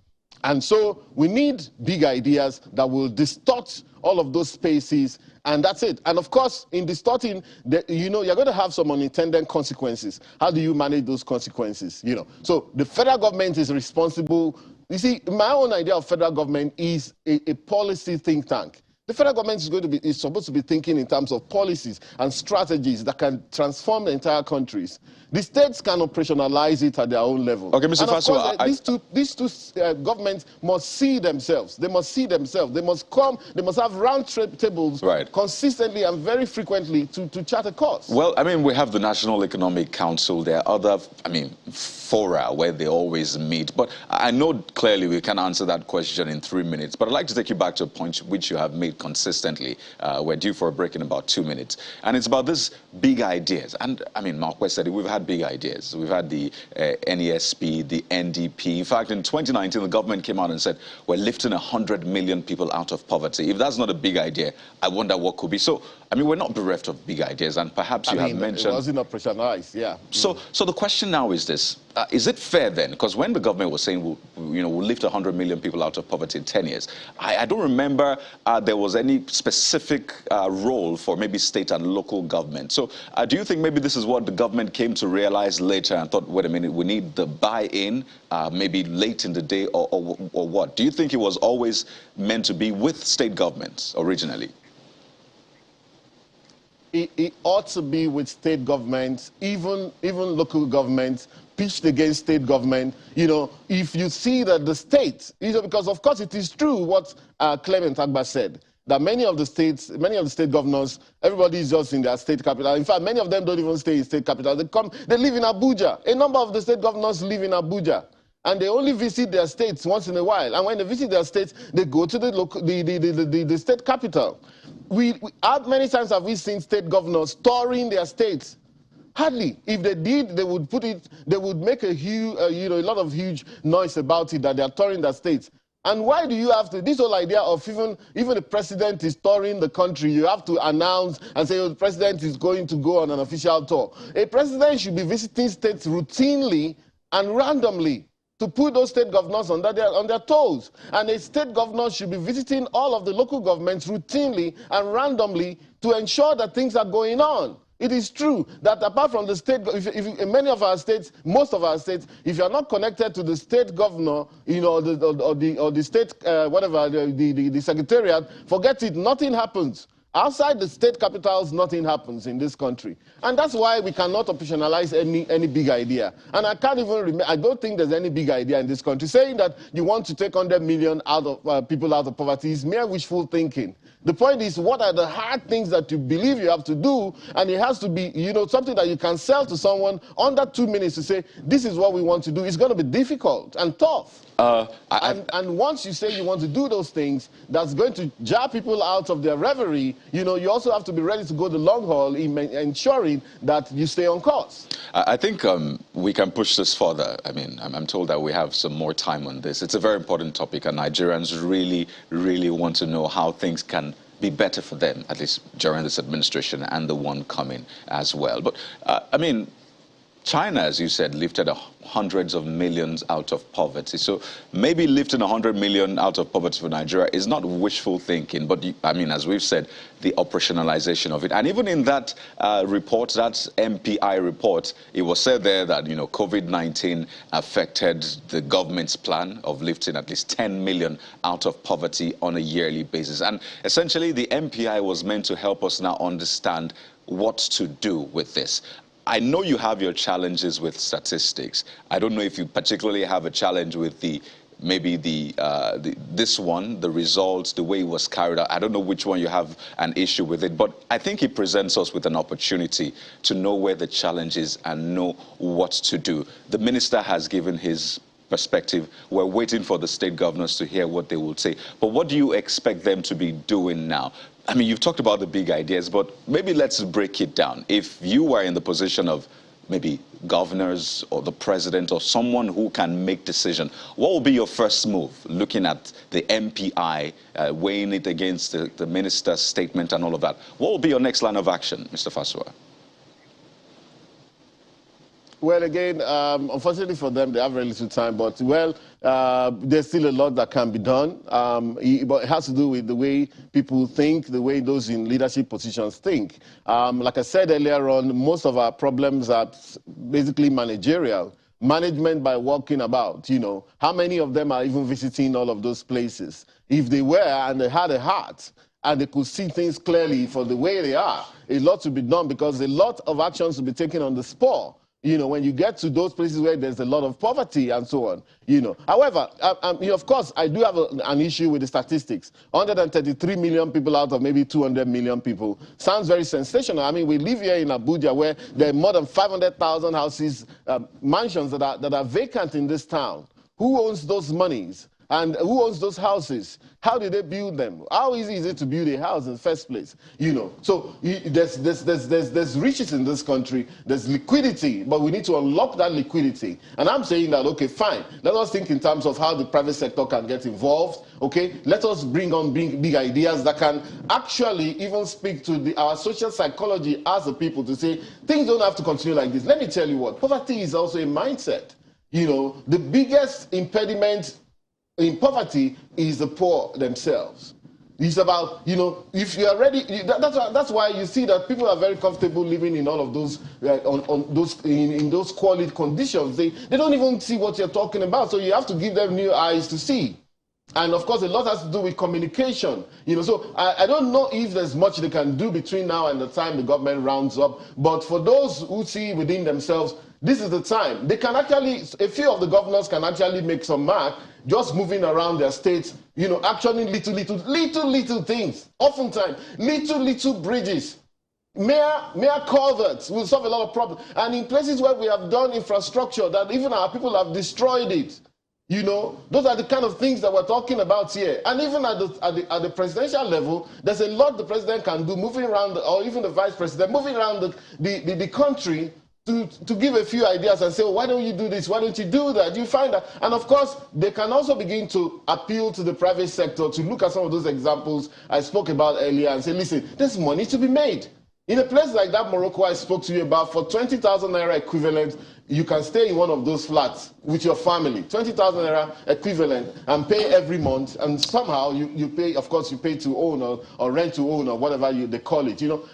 And so we need big ideas that will distort all of those spaces, and that's it. And of course, in distorting, you know, you're going to have some unintended consequences. How do you manage those consequences? You know, so the federal government is responsible. You see, my own idea of federal government is a policy think tank. The federal government is supposed to be thinking in terms of policies and strategies that can transform the entire countries. The states can operationalize it at their own level. Okay, Mr. Fasua, these two governments must see themselves. They must see themselves. They must come. They must have round tables consistently and very frequently to chart a course. Well, I mean, we have the National Economic Council. There are other, I mean, fora where they always meet. But I know clearly we can answer that question in 3 minutes. But I'd like to take you back to a point which you have made consistently. We're due for a break in about 2 minutes. And it's about these big ideas. And, I mean, Marquez said it, we've had big ideas. We've had the NESP, the NDP. In fact, in 2019, the government came out and said, we're lifting 100 million people out of poverty. If that's not a big idea, I wonder what could be. So, I mean, we're not bereft of big ideas. And perhaps you have mentioned... It wasn't operationalized, yeah. So the question now is this. Is it fair then? Because when the government was saying, we'll lift 100 million people out of poverty in 10 years, I don't remember there was any specific role for maybe state and local government. So do you think maybe this is what the government came to realize later and thought, wait a minute, we need the buy-in maybe late in the day or what? Do you think it was always meant to be with state governments originally? It ought to be with state governments, even local governments, pitched against state government. You know, if you see that the state, because of course it is true what Clement Agba said, that many of the state governors, everybody is just in their state capital. In fact, many of them don't even stay in state capital. They live in Abuja. A number of the state governors live in Abuja. And they only visit their states once in a while. And when they visit their states, they go to the state capital. How many times have we seen state governors touring their states? Hardly. If they did, they would make a huge, a lot of huge noise about it, that they are touring their states. And why do you have to, this whole idea of even the president is touring the country, you have to announce and say, oh, the president is going to go on an official tour. A president should be visiting states routinely and randomly to put those state governors on their toes. And a state governor should be visiting all of the local governments routinely and randomly to ensure that things are going on. It is true that apart from the state, in many of our states, most of our states, if you are not connected to the state governor, you know, or the state, whatever, the secretariat, forget it, nothing happens. Outside the state capitals, nothing happens in this country. And that's why we cannot operationalize any big idea. And I can't even remember, I don't think there's any big idea in this country. Saying that you want to take 100 million people out of poverty is mere wishful thinking. The point is, what are the hard things that you believe you have to do? And it has to be, you know, something that you can sell to someone under 2 minutes to say, this is what we want to do. It's going to be difficult and tough. And once you say you want to do those things, that's going to jar people out of their reverie. You know, you also have to be ready to go the long haul in ensuring that you stay on course. I think we can push this further. I mean, I'm told that we have some more time on this. It's a very important topic, and Nigerians really, really want to know how things can be better for them, at least during this administration and the one coming as well. But, I mean, China, as you said, lifted hundreds of millions out of poverty. So maybe lifting 100 million out of poverty for Nigeria is not wishful thinking, but I mean, as we've said, the operationalization of it. And even in that report, that MPI report, it was said there that, you know, COVID-19 affected the government's plan of lifting at least 10 million out of poverty on a yearly basis. And essentially, the MPI was meant to help us now understand what to do with this. I know you have your challenges with statistics. I don't know if you particularly have a challenge with this one, the results, the way it was carried out. I don't know which one you have an issue with it, but I think it presents us with an opportunity to know where the challenge is and know what to do. The minister has given his perspective. We're waiting for the state governors to hear what they will say. But what do you expect them to be doing now? I mean, you've talked about the big ideas, but maybe let's break it down. If you were in the position of maybe governors or the president or someone who can make decision, what will be your first move, looking at the MPI, weighing it against the minister's statement and all of that? What will be your next line of action, Mr. Fasua? Well, again, unfortunately for them, they have very little time. But, well, there's still a lot that can be done. But it has to do with the way people think, the way those in leadership positions think. Like I said earlier on, most of our problems are basically managerial. Management by walking about, you know. How many of them are even visiting all of those places? If they were and they had a heart, and they could see things clearly for the way they are, a lot to be done, because a lot of actions to be taken on the spot. You know, when you get to those places where there's a lot of poverty and so on, you know. However, you know, of course, I do have an issue with the statistics. 133 million people out of maybe 200 million people sounds very sensational. I mean, we live here in Abuja where there are more than 500,000 houses, mansions that are vacant in this town. Who owns those monies? And who owns those houses? How did they build them? How easy is it to build a house in the first place? You know, so there's riches in this country, there's liquidity, but we need to unlock that liquidity. And I'm saying that, okay, fine. Let us think in terms of how the private sector can get involved, okay? Let us bring on big ideas that can actually even speak to our social psychology as a people to say, things don't have to continue like this. Let me tell you what, poverty is also a mindset. You know, the biggest impediment in poverty is the poor themselves. It's about, you know, if you are ready, that's why you see that people are very comfortable living in all of those, in those quality conditions. They don't even see what you're talking about, so you have to give them new eyes to see. And of course, a lot has to do with communication. You know, so I don't know if there's much they can do between now and the time the government rounds up, but for those who see within themselves, this is the time. They can actually, a few of the governors can actually make some mark just moving around their states, you know, actioning little things. Oftentimes, little bridges. Mere culverts will solve a lot of problems. And in places where we have done infrastructure that even our people have destroyed it, you know, those are the kind of things that we're talking about here. And even at the presidential level, there's a lot the president can do moving around, or even the vice president, moving around the country to give a few ideas and say, well, why don't you do this? Why don't you do that? You find that. And of course, they can also begin to appeal to the private sector to look at some of those examples I spoke about earlier and say, listen, there's money to be made. In a place like that Morocco I spoke to you about, for 20,000 naira equivalent, you can stay in one of those flats with your family, 20,000 naira equivalent, and pay every month, and somehow you pay, of course, you pay to own or rent to own or whatever they call it, you know.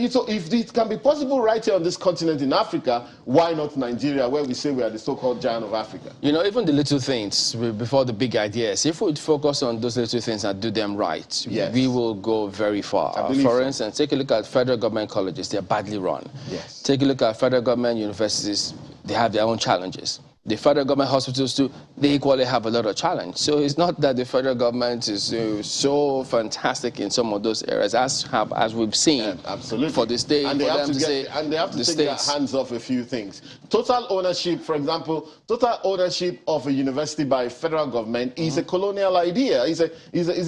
So if it can be possible right here on this continent in Africa, why not Nigeria, where we say we are the so-called giant of Africa? You know, even the little things before the big ideas, if we focus on those little things and do them right, yes, we will go very far. For instance, take a look at federal government colleges, they're badly run. Yes. Take a look at federal government universities, they have their own challenges. The federal government hospitals too, they equally have a lot of challenge. So it's not that the federal government is so fantastic in some of those areas as we've seen absolutely for the state. And they have to take their hands off a few things. Total ownership, for example, total ownership of a university by federal government is a colonial idea. Is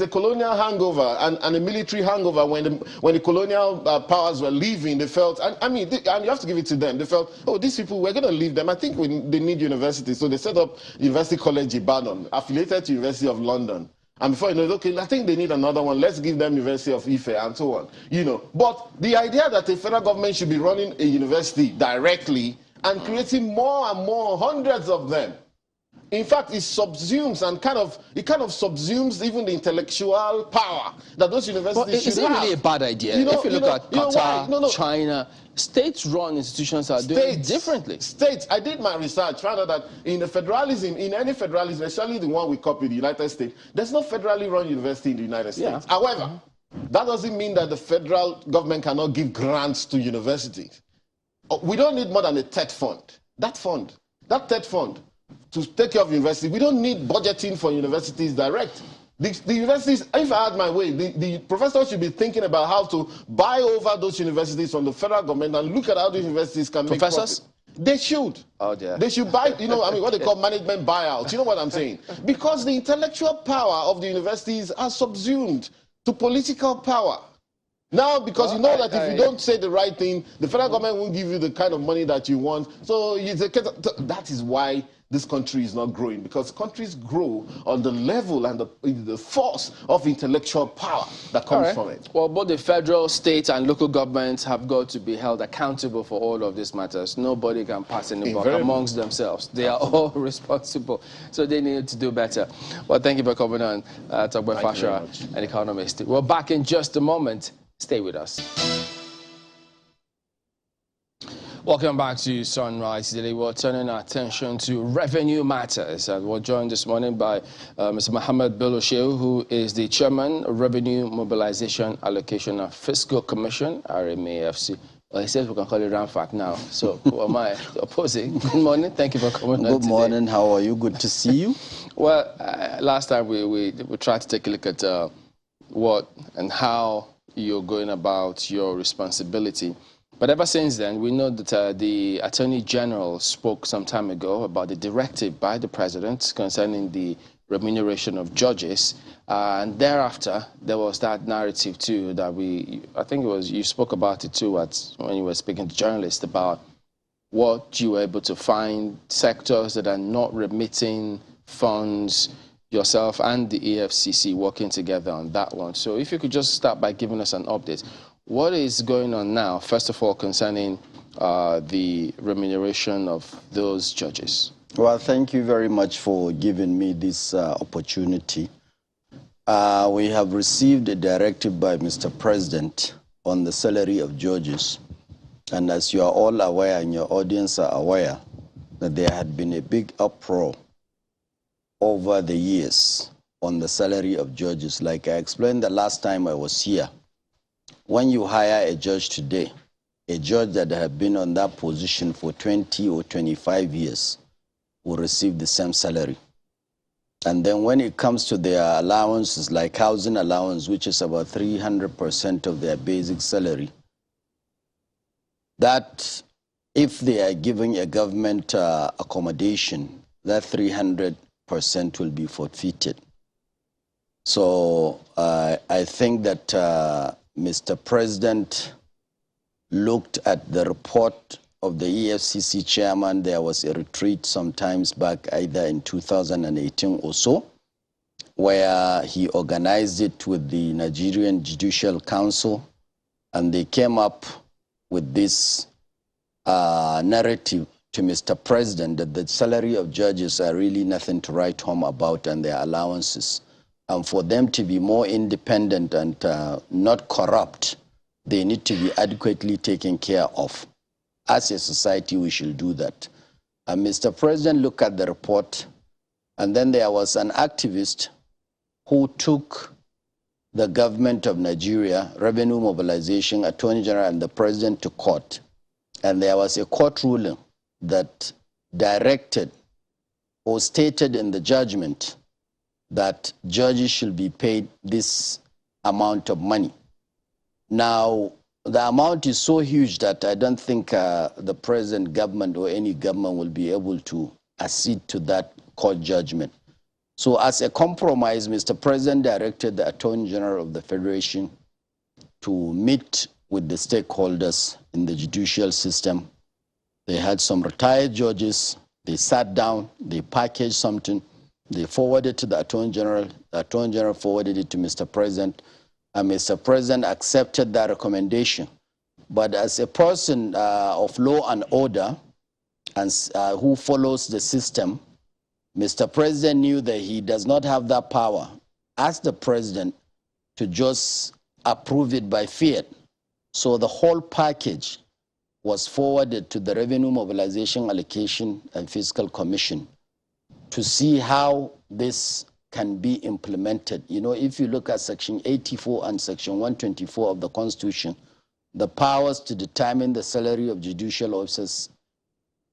a colonial hangover and a military hangover. When the colonial powers were leaving, they felt, and you have to give it to them. They felt, oh, these people, we're going to leave them. I think they need university. So they set up University College Ibadan, affiliated to University of London. And before you know it, okay, I think they need another one. Let's give them University of Ife and so on. You know, but the idea that the federal government should be running a university directly and creating more and more, hundreds of them. In fact, it subsumes and kind of subsumes even the intellectual power that those universities should have. Is it really a bad idea? If you look at Qatar, China, state-run institutions are doing it differently. States. I did my research, found out that in the federalism, in any federalism, especially the one we copied, the United States, there's no federally run university in the United States. Yeah. However, that doesn't mean that the federal government cannot give grants to universities. We don't need more than a TED fund. That TED fund, to take care of universities, we don't need budgeting for universities direct. The universities, if I had my way, the professors should be thinking about how to buy over those universities from the federal government and look at how those universities can make profit. They should. Oh, dear. They should buy, what they call management buyouts. You know what I'm saying? Because the intellectual power of the universities are subsumed to political power. Now, because you know that if you don't say the right thing, the federal government won't give you the kind of money that you want. So that is why this country is not growing, because countries grow on the level and the force of intellectual power that comes from it. Well, both the federal, state, and local governments have got to be held accountable for all of these matters. Nobody can pass any buck amongst themselves. They are all responsible, so they need to do better. Well, thank you for coming on, Tope Fasua, an economist. We're back in just a moment. Stay with us. Welcome back to Sunrise Daily. We're turning our attention to revenue matters, and we're joined this morning by Mr. Mohammed Bello Shehu, who is the Chairman of Revenue Mobilization Allocation and Fiscal Commission, RMAFC. Well, he says we can call it RAMFAC now, so who am I opposing? Good morning, thank you for coming on Good morning, how are you? Good to see you. Well, last time we tried to take a look at what and how you're going about your responsibility. But ever since then, we know that the Attorney General spoke some time ago about the directive by the President concerning the remuneration of judges. And thereafter, there was that narrative too that I think it was, you spoke about it too when you were speaking to journalists about what you were able to find, sectors that are not remitting funds, yourself and the EFCC working together on that one. So if you could just start by giving us an update. What is going on now, first of all, concerning the remuneration of those judges? Well, thank you very much for giving me this opportunity. We have received a directive by Mr. President on the salary of judges. And as you are all aware and your audience are aware, that there had been a big uproar over the years on the salary of judges. Like I explained the last time I was here, when you hire a judge today, a judge that had been on that position for 20 or 25 years will receive the same salary. And then when it comes to their allowances, like housing allowance, which is about 300% of their basic salary, that if they are giving a government accommodation, that 300% will be forfeited. So I think that Mr. President looked at the report of the EFCC chairman. There was a retreat sometimes back, either in 2018 or so, where he organized it with the Nigerian Judicial Council, and they came up with this narrative to Mr. President that the salary of judges are really nothing to write home about, and their allowances. And for them to be more independent and not corrupt, they need to be adequately taken care of. As a society, we should do that. And Mr. President looked at the report, and then there was an activist who took the government of Nigeria, Revenue Mobilization, Attorney General, and the President to court. And there was a court ruling that directed or stated in the judgment that judges should be paid this amount of money. Now, the amount is so huge that I don't think the present government or any government will be able to accede to that court judgment. So as a compromise, Mr. President directed the Attorney General of the Federation to meet with the stakeholders in the judicial system. They had some retired judges. They sat down, they packaged something, they forwarded to the Attorney General. The Attorney General forwarded it to Mr. President, and Mr. President accepted that recommendation. But as a person of law and order, and who follows the system, Mr. President knew that he does not have that power as the president to just approve it by fiat. So the whole package was forwarded to the Revenue Mobilization Allocation and Fiscal Commission to see how this can be implemented. You know, if you look at Section 84 and Section 124 of the Constitution, the powers to determine the salary of judicial officers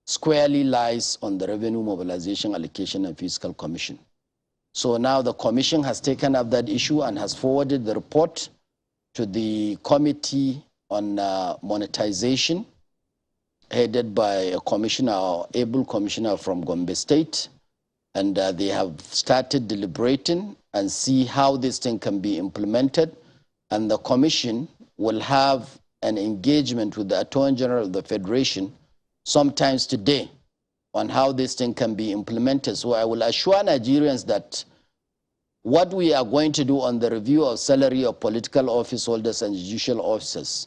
squarely lies on the Revenue Mobilization Allocation and Fiscal Commission. So now the Commission has taken up that issue and has forwarded the report to the Committee on Monetization, headed by a commissioner, able commissioner from Gombe State. And they have started deliberating and see how this thing can be implemented. And the Commission will have an engagement with the Attorney General of the Federation sometimes today on how this thing can be implemented. So I will assure Nigerians that what we are going to do on the review of salary of political office holders and judicial officers,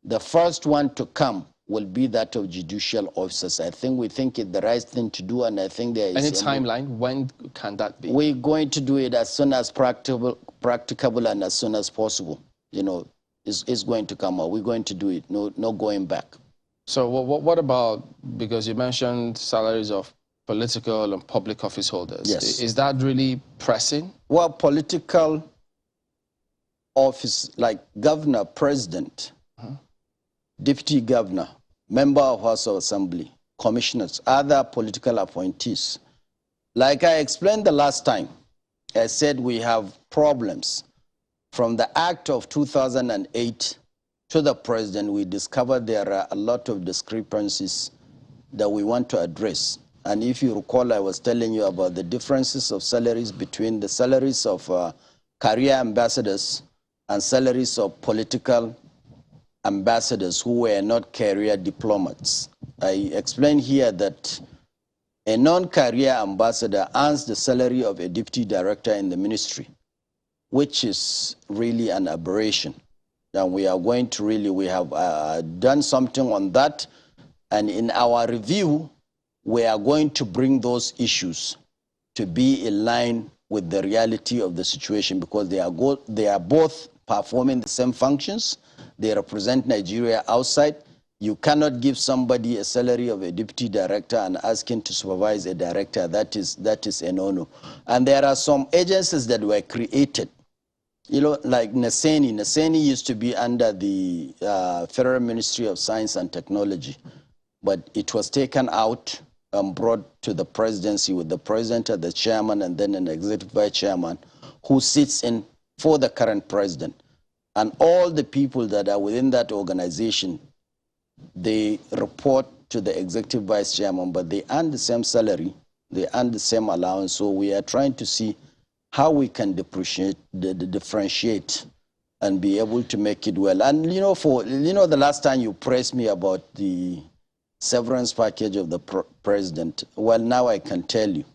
the first one to come will be that of judicial officers. I think we think it's the right thing to do, and I think there is... Any timeline? When can that be? We're going to do it as soon as practicable and as soon as possible. You know, it's going to come out. We're going to do it. No going back. So what about, because you mentioned salaries of political and public office holders. Yes. Is that really pressing? Well, political office, like governor, president, deputy governor, member of House of Assembly, commissioners, other political appointees. Like I explained the last time, I said we have problems. From the Act of 2008 to the president, we discovered there are a lot of discrepancies that we want to address. And if you recall, I was telling you about the differences of salaries between the salaries of career ambassadors and salaries of political ambassadors who were not career diplomats. I explained here that a non-career ambassador earns the salary of a deputy director in the ministry, which is really an aberration. And we are going to really, we have done something on that. And in our review, we are going to bring those issues to be in line with the reality of the situation, because they are both performing the same functions. They represent Nigeria outside. You cannot give somebody a salary of a deputy director and ask him to supervise a director. That is a no-no. And there are some agencies that were created, you know, like Naseni. Naseni used to be under the Federal Ministry of Science and Technology, but it was taken out and brought to the presidency with the president as the chairman and then an executive vice chairman who sits in for the current president. And all the people that are within that organization, they report to the executive vice chairman, but they earn the same salary, they earn the same allowance. So we are trying to see how we can differentiate and be able to make it well. And you know, the last time you pressed me about the severance package of the president, well, now I can tell you.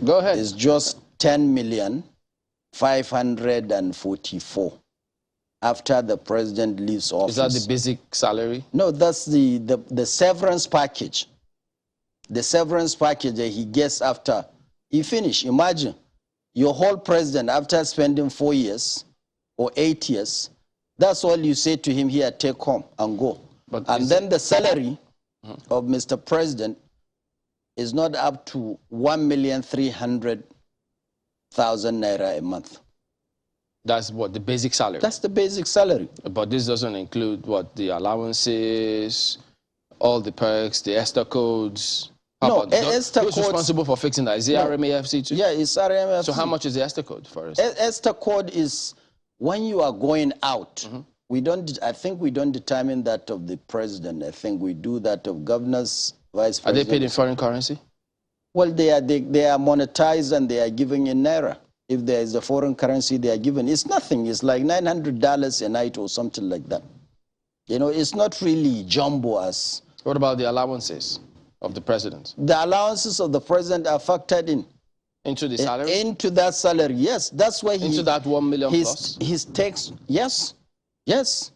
Go ahead. It's just 10,544,000 after the president leaves office. Is that the basic salary? No, that's the severance package. The severance package that he gets after he finished. Imagine your whole president, after spending 4 years or 8 years, that's all you say to him here, take home and go. And then the salary of Mr. President is not up to 1,300,000 naira a month. That's what, the basic salary? That's the basic salary. But this doesn't include what, the allowances, all the perks, the ESTA codes? No, ESTA who's responsible for fixing that? Is it RMAFC too? Yeah, it's RMAFC. So how much is the ESTA code for us? ESTA code is when you are going out. I think we don't determine that of the president. I think we do that of governors, vice presidents. Are they paid in foreign currency? Well, they are monetized and they are given in naira. If there is a foreign currency they are given, it's nothing. It's like $900 a night or something like that. You know, it's not really jumbo as. What about the allowances of the president? The allowances of the president are factored in. Into the salary? Into that salary, yes. That's why into that 1 million plus? His takes, yes. Yes.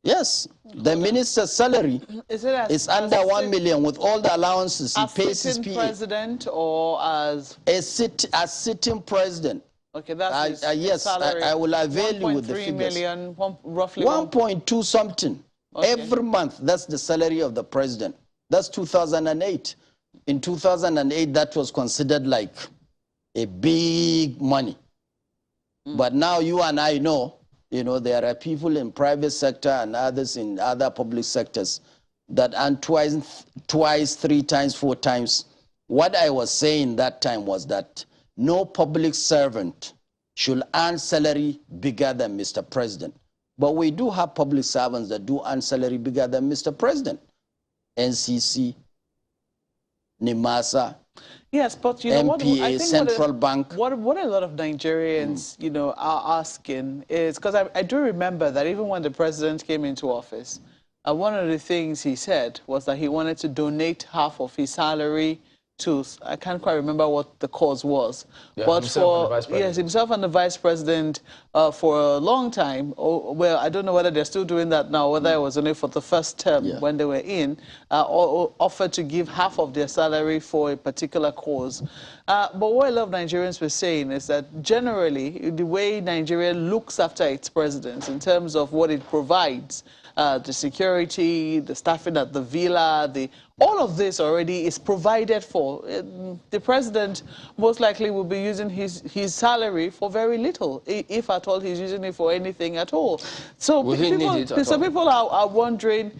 Yes, the minister's salary is under 1 million with all the allowances. He pays his PA. As president or as a sitting president. Okay, that's yes. salary. I will avail you with the figures. 1.3 million, roughly 1.2 something every month. That's the salary of the president. That's 2008. In 2008, that was considered like a big money. But now you and I know. You know, there are people in private sector and others in other public sectors that earn twice, 3 times, 4 times. What I was saying that time was that no public servant should earn salary bigger than Mr. President. But we do have public servants that do earn salary bigger than Mr. President. NCC, NIMASA, yes, but you know MPA, I think Central Bank. What a lot of Nigerians, you know, are asking is, because I do remember that even when the president came into office, one of the things he said was that he wanted to donate half of his salary to, I can't quite remember what the cause was, yeah, but himself and the vice president for a long time. Well, I don't know whether they're still doing that now, whether it was only for the first term when they were in, or offered to give half of their salary for a particular cause. But what a lot of Nigerians were saying is that generally the way Nigeria looks after its presidents in terms of what it provides, the security, the staffing at the villa, all of this already is provided for. The president most likely will be using his salary for very little, if at all he's using it for anything at all. So people are wondering,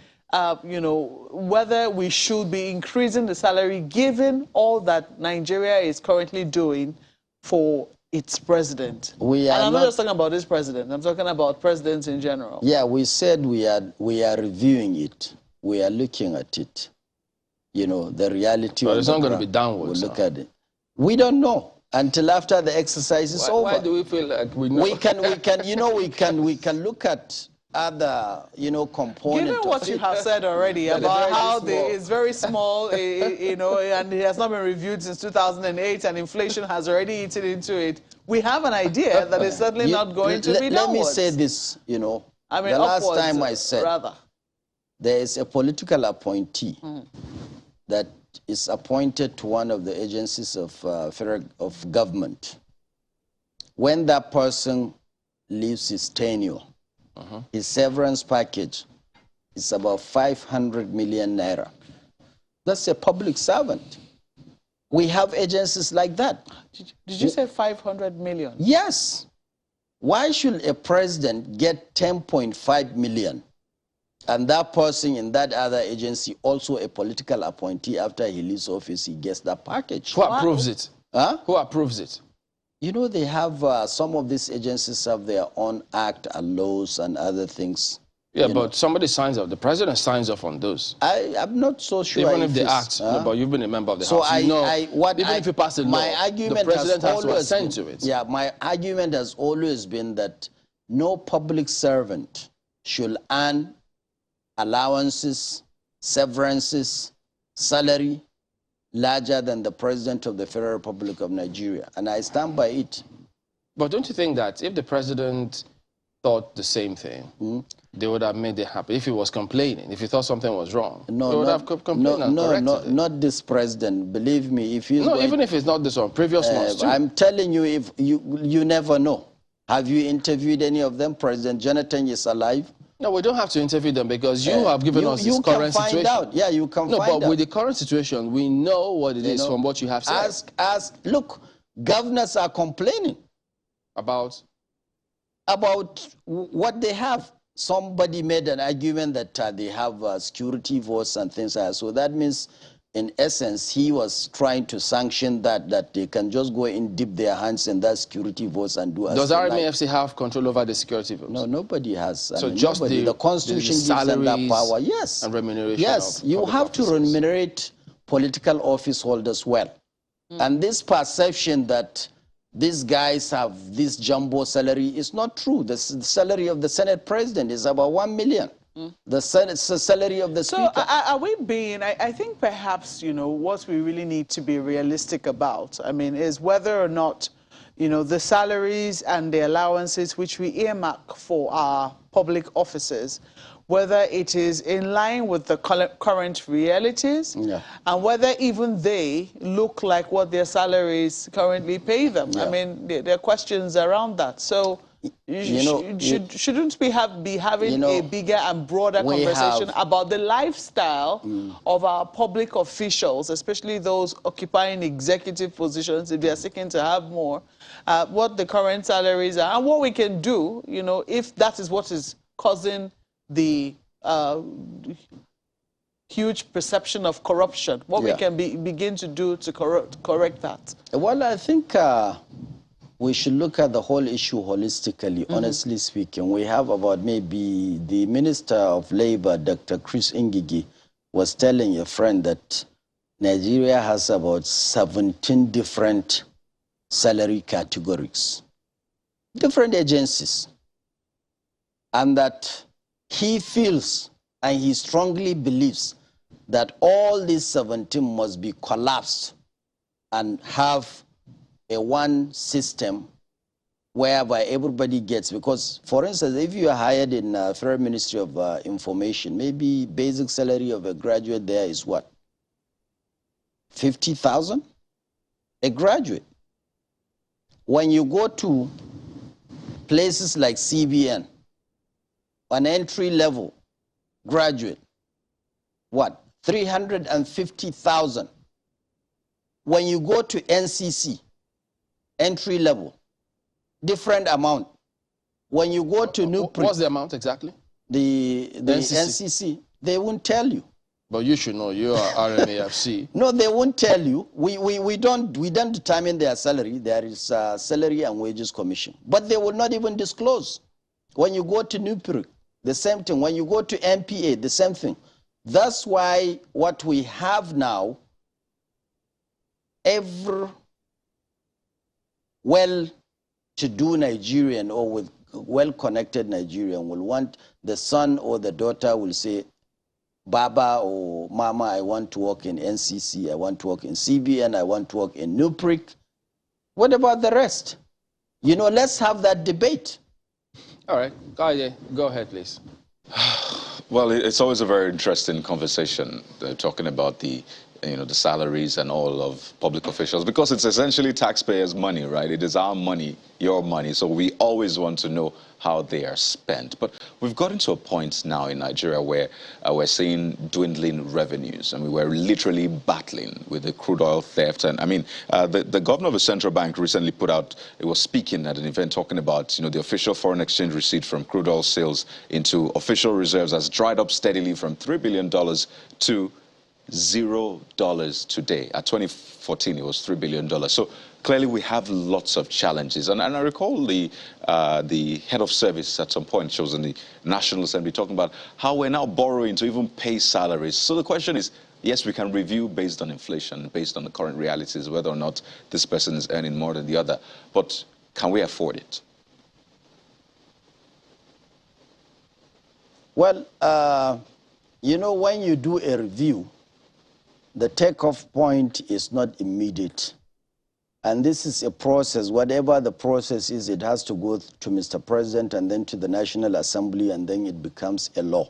you know, whether we should be increasing the salary given all that Nigeria is currently doing for its president. And I'm not just talking about this president. I'm talking about presidents in general. Yeah, we said we are reviewing it. We are looking at it. You know, the reality. But it's not going to be downwards. We'll look at it. We don't know until after the exercise is over. Why do we feel like we know? We can look at other, you know, components. Given what you have said already about how it's very small, you know, and it has not been reviewed since 2008, and inflation has already eaten into it, we have an idea that it's certainly not going to be downwards. Let me say this, you know. I mean, the last time I said, there is a political appointee that is appointed to one of the agencies of government. When that person leaves his tenure, his severance package is about 500 million naira. That's a public servant. We have agencies like that. Did you say 500 million? Yes. Why should a president get 10.5 million and that person in that other agency, also a political appointee, after he leaves office, he gets that package? Who approves it? Huh? Who approves it? You know, they have, some of these agencies have their own act and laws and other things. Yeah, but somebody signs off. The president signs off on those. I'm not so sure. Even if they act, but you've been a member of the House. Even if you pass a law, the president has to assent to it. Yeah, my argument has always been that no public servant should earn allowances, severances, salary larger than the President of the Federal Republic of Nigeria. And I stand by it. But don't you think that if the president thought the same thing, they would have made it happen? If he was complaining, if he thought something was wrong, they would have complained and corrected it. Not this president. Believe me, if he's even if it's not this one, previous ones too. I'm telling you, if you never know. Have you interviewed any of them? President Jonathan is alive. No, we don't have to interview them because you have given us this current situation. You can find out. Yeah, you can find out. No, but with the current situation, we know what it is from what you have said. Look, governors are complaining. About what they have. Somebody made an argument that they have security votes and things like that. So that means, in essence, he was trying to sanction that they can just go in, dip their hands in that security votes and do as Does RMAFC have control over the security votes? No, nobody has. So just the Constitution gives them that power. Yes. And remuneration. Yes, you have to remunerate political office holders well. And this perception that these guys have this jumbo salary is not true. The salary of the Senate president is about 1 million. The salary of the speaker. So are we being, I think perhaps, you know, what we really need to be realistic about, I mean, is whether or not, you know, the salaries and the allowances which we earmark for our public offices, whether it is in line with the current realities, and whether even they look like what their salaries currently pay them. I mean, there are questions around that. So shouldn't we be having a bigger and broader conversation about the lifestyle of our public officials, especially those occupying executive positions, if they are seeking to have more, what the current salaries are, and what we can do, you know, if that is what is causing the huge perception of corruption, what we can begin to do to correct that? Well, I think we should look at the whole issue holistically, honestly speaking. We have about maybe the Minister of Labor, Dr. Chris Ngigi, was telling a friend that Nigeria has about 17 different salary categories, different agencies, and that he feels and he strongly believes that all these 17 must be collapsed and have a one system whereby everybody gets, because for instance, if you are hired in Federal Ministry of Information, maybe basic salary of a graduate there is what? 50,000? A graduate. When you go to places like CBN, an entry-level graduate, what? 350,000. When you go to NCC, entry-level, different amount. When you go to New What's the amount exactly? The NCC, they won't tell you. But you should know, you are RMAFC. No, they won't tell you. We don't determine their salary. There is salary and wages commission. But they will not even disclose. When you go to NUPRIC, the same thing. When you go to MPA, the same thing. That's why what we have now, every well-to-do Nigerian or with well-connected Nigerian will want the son or the daughter will say, Baba or Mama, I want to work in NCC, I want to work in CBN, I want to work in NUPRIC. What about the rest? You know, let's have that debate. All right, go ahead, please. Well, it's always a very interesting conversation, talking about the salaries and all of public officials, because it's essentially taxpayers' money, right? It is our money, your money, so we always want to know how they are spent. But we've gotten to a point now in Nigeria where we're seeing dwindling revenues, and we're literally battling with the crude oil theft. And I mean, the governor of the central bank recently was speaking at an event talking about, the official foreign exchange receipt from crude oil sales into official reserves has dried up steadily from $3 billion to $0 today. At 2014, it was $3 billion. So clearly we have lots of challenges. And I recall the head of service at some point, she was in the National Assembly, talking about how we're now borrowing to even pay salaries. So the question is, yes, we can review based on inflation, based on the current realities, whether or not this person is earning more than the other. But can we afford it? Well, when you do a review, the takeoff point is not immediate. And this is a process. Whatever the process is, it has to go to Mr. President and then to the National Assembly, and then it becomes a law.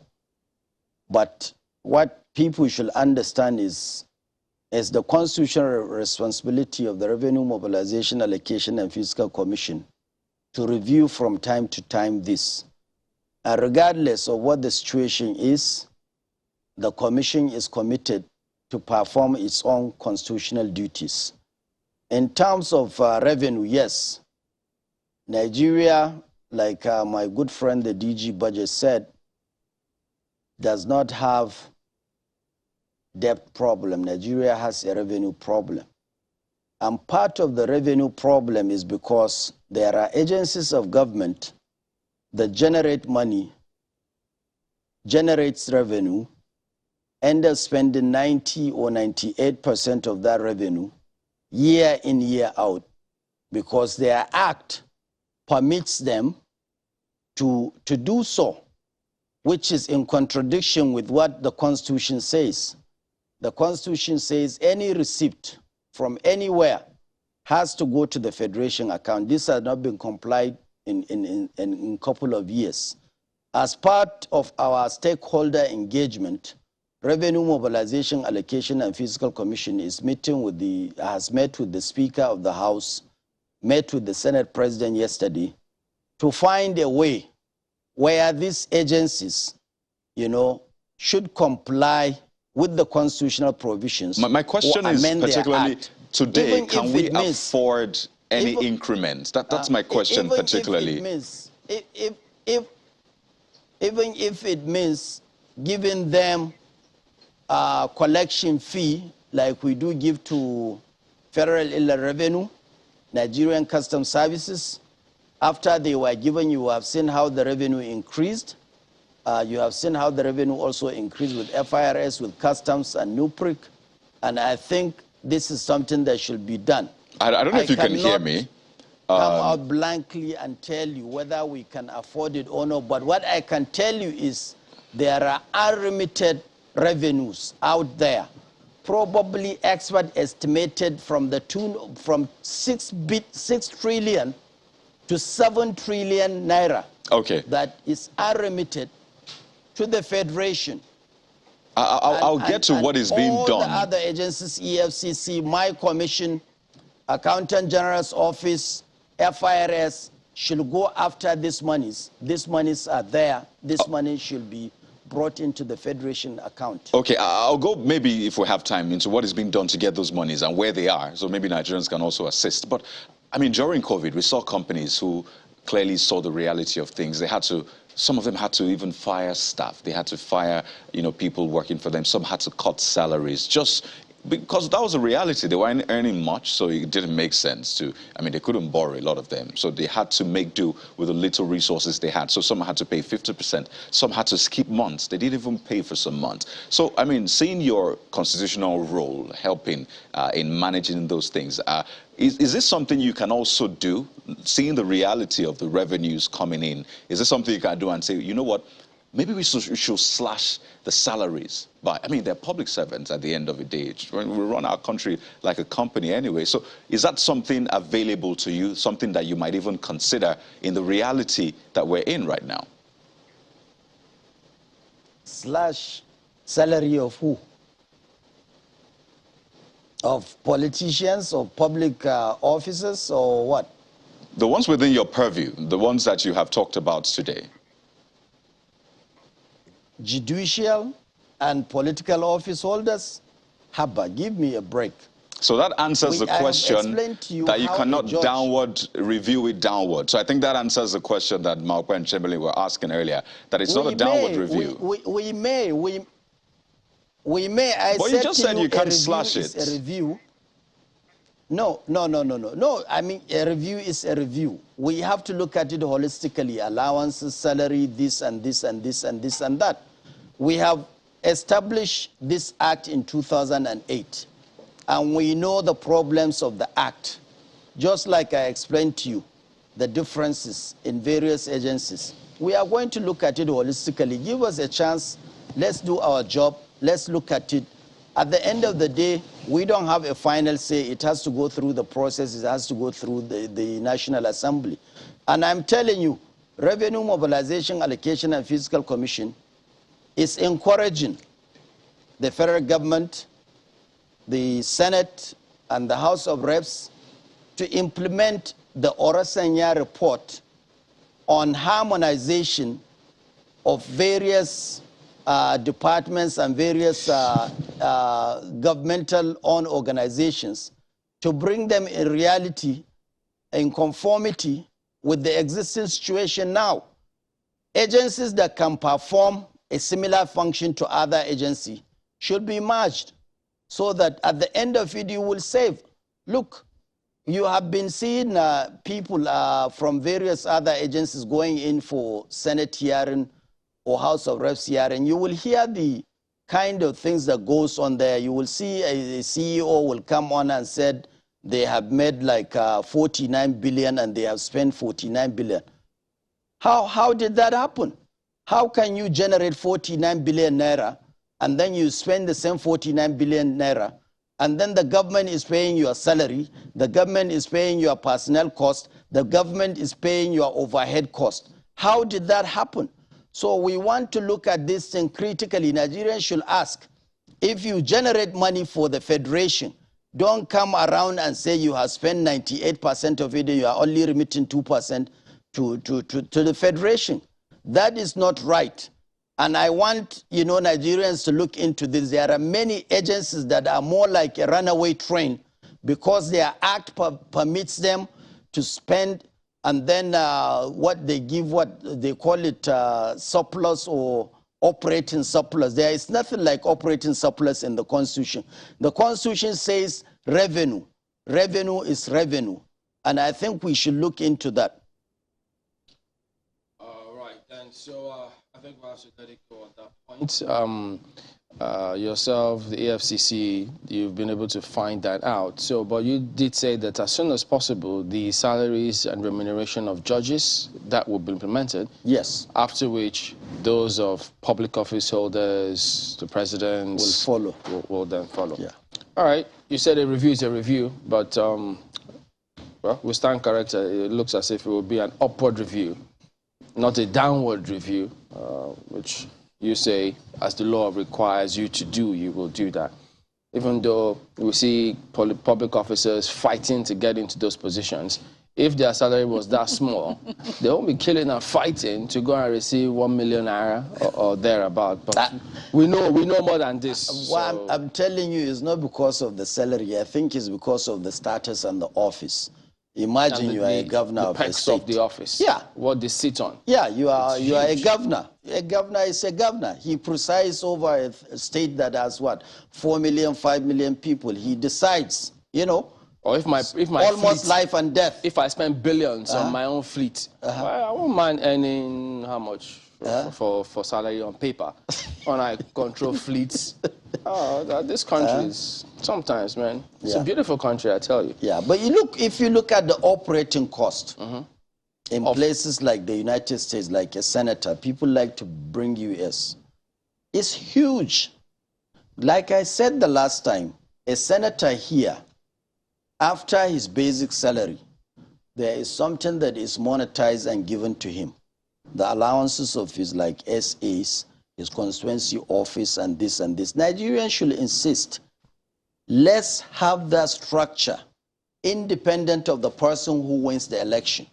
But what people should understand is the constitutional responsibility of the Revenue Mobilization, Allocation and Fiscal Commission to review from time to time this. And regardless of what the situation is, the Commission is committed to perform its own constitutional duties. In terms of revenue, yes, Nigeria, like my good friend the DG Budget said, does not have debt problem. Nigeria has a revenue problem. And part of the revenue problem is because there are agencies of government that generate money, generates revenue, end up spending 90 or 98% of that revenue year in, year out, because their act permits them to do so, which is in contradiction with what the Constitution says. The Constitution says any receipt from anywhere has to go to the Federation account. This has not been complied in a couple of years. As part of our stakeholder engagement, Revenue Mobilization, Allocation and Fiscal Commission has met with the Speaker of the House, met with the Senate President yesterday to find a way where these agencies, should comply with the constitutional provisions. My question is particularly today, can we afford any increments? That's my question particularly. Even if it means giving them a collection fee like we do give to Federal Inland Revenue, Nigerian Customs Services, after they were given, you have seen how the revenue increased. You have seen how the revenue also increased with FIRS, with Customs and NUPRIC. And I think this is something that should be done. I don't know if you can hear me. Come out blankly and tell you whether we can afford it or not. But what I can tell you is there are unremitted revenues out there, probably expert estimated from the tune from 6 trillion to 7 trillion naira. Okay. That is unremitted to the Federation. I'll get to what is being done. All the other agencies, EFCC, my commission, Accountant General's Office, FIRS, should go after these monies. These monies are there. This money should be brought into the Federation account. Okay, I'll go maybe, if we have time, into what is being done to get those monies and where they are. So maybe Nigerians can also assist. But, I mean, during COVID, we saw companies who clearly saw the reality of things. They had to, some of them had to even fire staff. They had to fire, people working for them. Some had to cut salaries just because that was a reality. They weren't earning much, so it didn't make sense to, they couldn't borrow a lot of them. So they had to make do with the little resources they had. So some had to pay 50%. Some had to skip months. They didn't even pay for some months. So, seeing your constitutional role helping in managing those things, is this something you can also do, seeing the reality of the revenues coming in? Is this something you can do and say, you know what, maybe we should slash the salaries? But, they're public servants at the end of the day. We run our country like a company anyway. So is that something available to you, something that you might even consider in the reality that we're in right now? Slash salary of who? Of politicians, or public officers, or what? The ones within your purview, the ones that you have talked about today. Judicial and political office holders, Haba, give me a break. So that answers the question that you cannot downward review it downward. So I think that answers the question that Malcolm and Chamberlain were asking earlier, that it's not a downward review. We may. But you just said you can't slash it. A review. No. A review is a review. We have to look at it holistically. Allowances, salary, this and this and this and this and that. We have established this act in 2008, and we know the problems of the act. Just like I explained to you, the differences in various agencies. We are going to look at it holistically. Give us a chance. Let's do our job. Let's look at it. At the end of the day, we don't have a final say. It has to go through the process. It has to go through the National Assembly. And I'm telling you, Revenue Mobilization, Allocation and Fiscal Commission is encouraging the federal government, the Senate, and the House of Reps to implement the Orasanya report on harmonization of various departments and various governmental-owned organizations to bring them in reality, in conformity with the existing situation now. Agencies that can perform a similar function to other agencies should be merged so that at the end of it you will save. Look, you have been seeing people from various other agencies going in for Senate hearing or House of Reps hearing. You will hear the kind of things that goes on there. You will see a CEO will come on and said they have made like 49 billion and they have spent 49 billion. How did that happen? How can you generate 49 billion naira and then you spend the same 49 billion naira and then the government is paying your salary, the government is paying your personnel cost, the government is paying your overhead cost? How did that happen? So we want to look at this thing critically. Nigerians should ask, if you generate money for the federation, don't come around and say you have spent 98% of it and you are only remitting 2% to the federation. That is not right. And I want, Nigerians to look into this. There are many agencies that are more like a runaway train because their act permits them to spend, and then what they give, what they call it surplus or operating surplus. There is nothing like operating surplus in the Constitution. The Constitution says revenue. Revenue is revenue. And I think we should look into that. All right, then. So I think we'll have to let it go at that point. Yourself, the AFCC, you've been able to find that out. So, but you did say that as soon as possible, the salaries and remuneration of judges, that will be implemented. Yes. After which, those of public office holders, the presidents will follow. Will then follow. Yeah. All right. You said a review is a review, but well, we stand corrected. It looks as if it will be an upward review, not a downward review, which you say, as the law requires you to do, you will do that. Even though we see public officers fighting to get into those positions, if their salary was that small, they won't be killing and fighting to go and receive 1 million naira or thereabout. But we know more than this. Well, I'm telling you, it's not because of the salary. I think it's because of the status and the office. Imagine you are a governor of a state. Of the office. Yeah. What they sit on. Yeah, you are a governor. A governor is a governor. He presides over a state that has what, 4 million, 5 million people. He decides, Or if my almost fleet, life and death. If I spend billions on my own fleet, I won't mind earning how much for salary on paper when I control fleets. This country is sometimes, man. It's a beautiful country, I tell you. Yeah, but if you look at the operating cost in places like the United States, like a senator, people like to bring US. It's huge. Like I said the last time, a senator here, after his basic salary, there is something that is monetized and given to him. The allowances of his SAs, his constituency office, and this and this. Nigerians should insist, let's have that structure independent of the person who wins the election.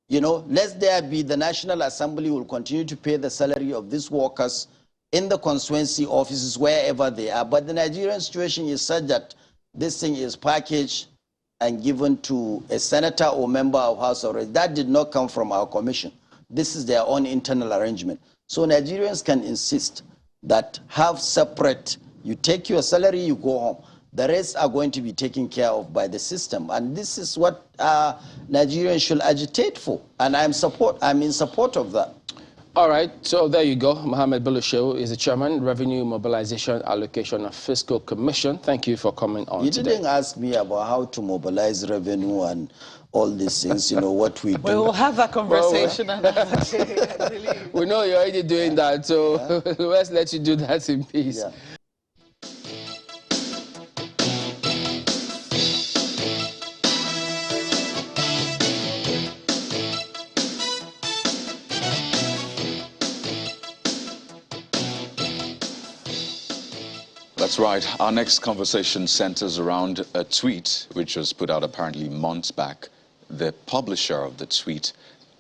Let there be the National Assembly will continue to pay the salary of these workers in the constituency offices wherever they are. But the Nigerian situation is such that this thing is packaged and given to a senator or member of House of Reps. That did not come from our commission. This is their own internal arrangement. So Nigerians can insist that have separate, you take your salary, you go home. The rest are going to be taken care of by the system. And this is what Nigerians should agitate for. And I'm in support of that. All right, so there you go. Mohammed Bello Shehu is the chairman, Revenue Mobilization Allocation and Fiscal Commission. Thank you for coming on today. You didn't ask me about how to mobilize revenue and all these things, what we do. We will have that conversation. We know you're already doing that, so let's let you do that in peace. Yeah. That's right. Our next conversation centers around a tweet which was put out apparently months back, the publisher of the tweet,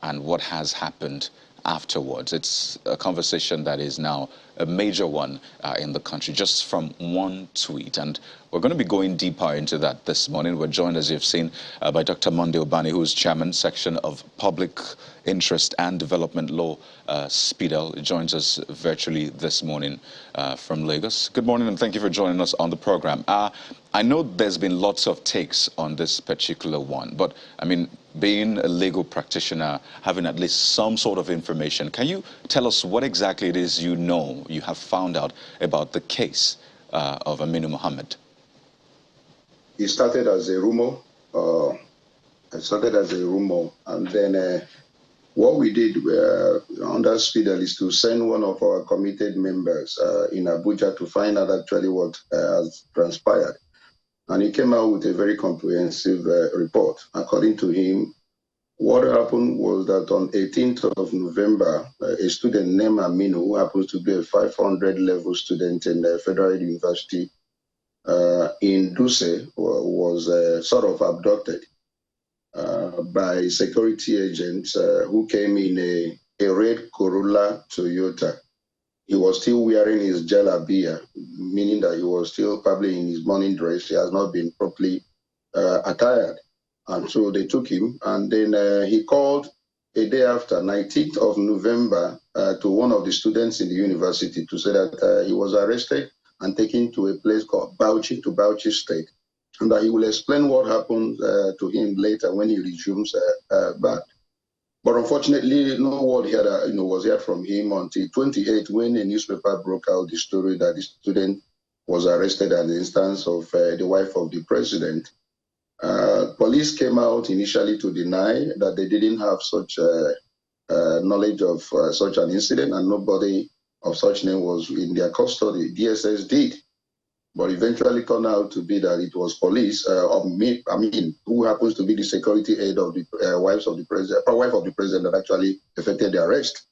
and what has happened afterwards. It's a conversation that is now a major one in the country, just from one tweet. And we're going to be going deeper into that this morning. We're joined, as you've seen, by Dr. Monday Obani, who is Chairman, Section of Public Interest and Development Law, SPIDEL. He joins us virtually this morning from Lagos. Good morning, and thank you for joining us on the program. I know there's been lots of takes on this particular one, but, I mean, being a legal practitioner, having at least some sort of information, can you tell us what exactly it is you have found out about the case of Aminu Mohammed? It started as a rumor. And then what we did under SPIDEL is to send one of our committed members in Abuja to find out actually what has transpired. And he came out with a very comprehensive report. According to him, What happened was that on 18th of November, a student named Aminu, who happens to be a 500 level student in the Federal University in Duse, was sort of abducted by security agents who came in a red Corolla Toyota. He was still wearing his jalabiya, meaning that he was still probably in his morning dress. He has not been properly attired. And so they took him, and then he called a day after, 19th of November, to one of the students in the university to say that he was arrested and taken to a place called Bauchi State, and that he will explain what happened to him later when he resumes back. But unfortunately, no word was heard from him until 28, when a newspaper broke out the story that the student was arrested at the instance of the wife of the president. Police came out initially to deny that they didn't have such knowledge of such an incident, and nobody of such name was in their custody. DSS did, but eventually turned out to be that it was police, who happens to be the security aide of the wife of the president that actually effected the arrest.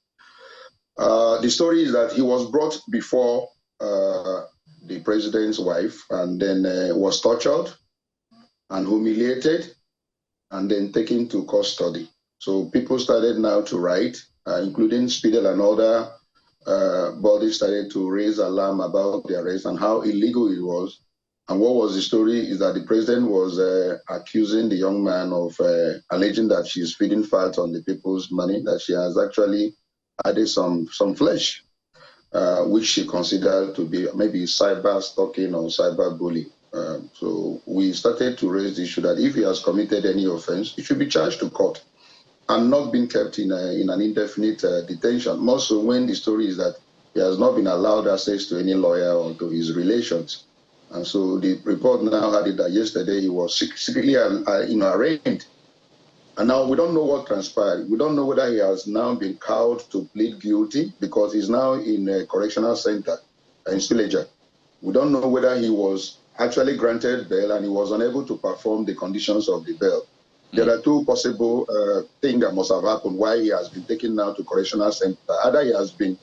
The story is that he was brought before the president's wife, and then was tortured and humiliated, and then taken to custody. So people started now to write, including Spiegel and other bodies started to raise alarm about the arrest and how illegal it was. And what was the story is that the president was accusing the young man of alleging that she's feeding fat on the people's money, that she has actually added some flesh, which she considered to be maybe cyber stalking or cyber bullying. So we started to raise the issue that if he has committed any offense, he should be charged to court and not been kept in an indefinite detention. More so when the story is that he has not been allowed access to any lawyer or to his relations. And so the report now had it that yesterday he was secretly arraigned. And now we don't know what transpired. We don't know whether he has now been cowed to plead guilty because he's now in a correctional center in Suleja. We don't know whether he was actually granted bail and he was unable to perform the conditions of the bail. There are two possible things that must have happened why he has been taken now to correctional center. Either he has been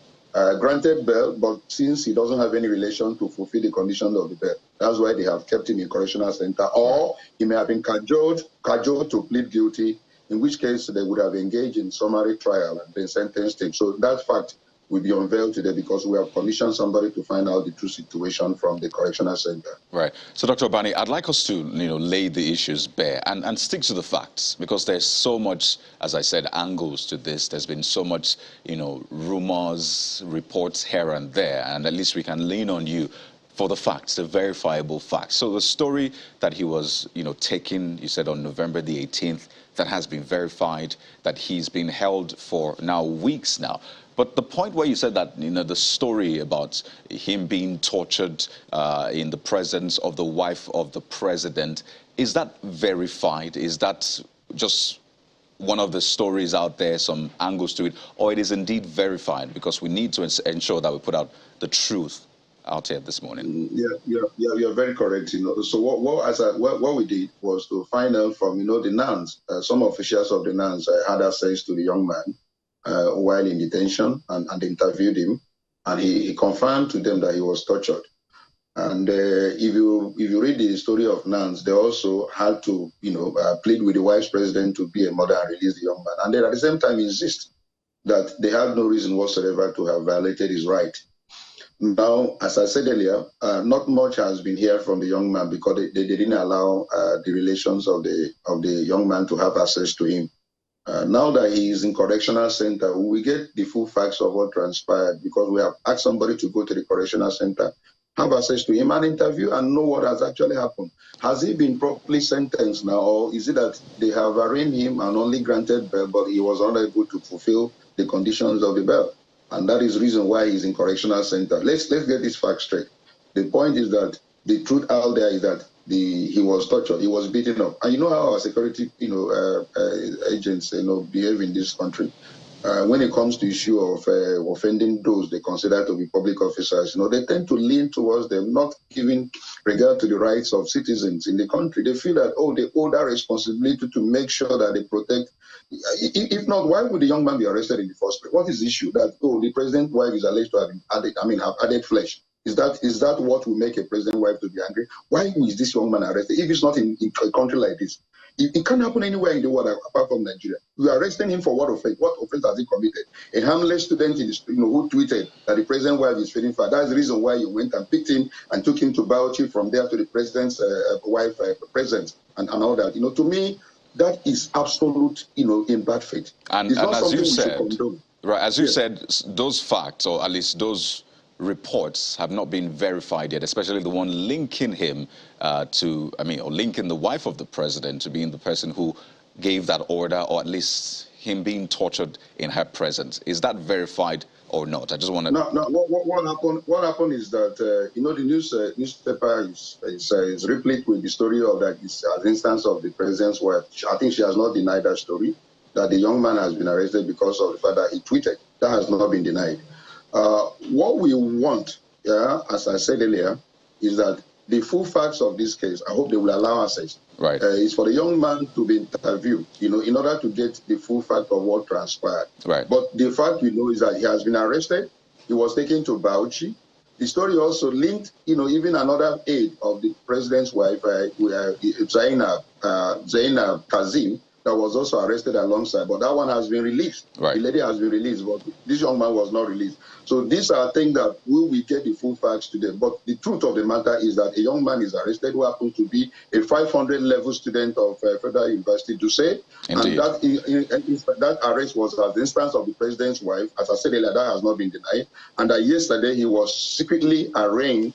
granted bail, but since he doesn't have any relation to fulfill the conditions of the bail, that's why they have kept him in correctional center. Or he may have been cajoled to plead guilty, in which case they would have engaged in summary trial and then sentenced him. So that fact will be unveiled today because we have commissioned somebody to find out the true situation from the correctional center. Right. So, Dr. Obani, I'd like us to, lay the issues bare and stick to the facts, because there's so much, as I said, angles to this. There's been so much, rumors, reports here and there, and at least we can lean on you for the facts, the verifiable facts. So the story that he was, taken, you said on November the 18th, that has been verified, that he's been held for now weeks now. But the point where you said that, the story about him being tortured in the presence of the wife of the president, is that verified? Is that just one of the stories out there, some angles to it, or it is indeed verified? Because we need to ensure that we put out the truth out here this morning. Yeah, you're very correct. So what we did was to find out from the nuns. Some officials of the nuns had access to the young man while in detention and interviewed him, and he confirmed to them that he was tortured. And if you read the story of nuns, they also had to plead with the vice president to be a mother and release the young man, and then at the same time insist that they had no reason whatsoever to have violated his right. Now, as I said earlier, not much has been heard from the young man because they didn't allow the relations of the young man to have access to him. Now that he is in correctional center, we get the full facts of what transpired because we have asked somebody to go to the correctional center, have access to him and interview and know what has actually happened. Has he been properly sentenced now, or is it that they have arraigned him and only granted bail, but he was unable to fulfill the conditions of the bail? And that is the reason why he's in correctional center. Let's get this fact straight. The point is that the truth out there is that he was tortured, he was beaten up. And you know how our security agents behave in this country. when it comes to issue of offending those they consider to be public officers, they tend to lean towards them, not giving regard to the rights of citizens in the country. They feel that, they owe that responsibility to make sure that they protect. If not, why would the young man be arrested in the first place? What is the issue? That, the president's wife is alleged to have have added flesh. Is that what will make a president's wife to be angry? Why is this young man arrested? If it's not in a country like this, it can't happen anywhere in the world apart from Nigeria. We are arresting him for what offense? What offense has he committed? A harmless student who tweeted that the president's wife is feeling fat. That's the reason why you went and picked him and took him to Bauchi, from there to the president's wife presence and all that. To me, that is absolute, in bad faith. And as you said, right, as you said, those facts, or at least those reports, have not been verified yet, especially the one linking him or linking the wife of the president to being the person who gave that order, or at least him being tortured in her presence. Is that verified or not? I just want to... No. What happened is that, the newspaper is replete with the story of that instance of the president's wife. I think she has not denied that story, that the young man has been arrested because of the fact that he tweeted. That has not been denied. What we want, as I said earlier, is that the full facts of this case, I hope they will allow access. Right. Is for the young man to be interviewed, in order to get the full fact of what transpired. Right. But the fact we know is that he has been arrested. He was taken to Bauchi. The story also linked, even another aide of the president's wife, Zainab Kazim, that was also arrested alongside, but that one has been released. Right. The lady has been released, but this young man was not released. So these are things that we get the full facts today. But the truth of the matter is that a young man is arrested who happens to be a 500 level student of Federal University, Dusé. Indeed. And that arrest was as the instance of the president's wife. As I said earlier, that has not been denied. And that yesterday he was secretly arraigned,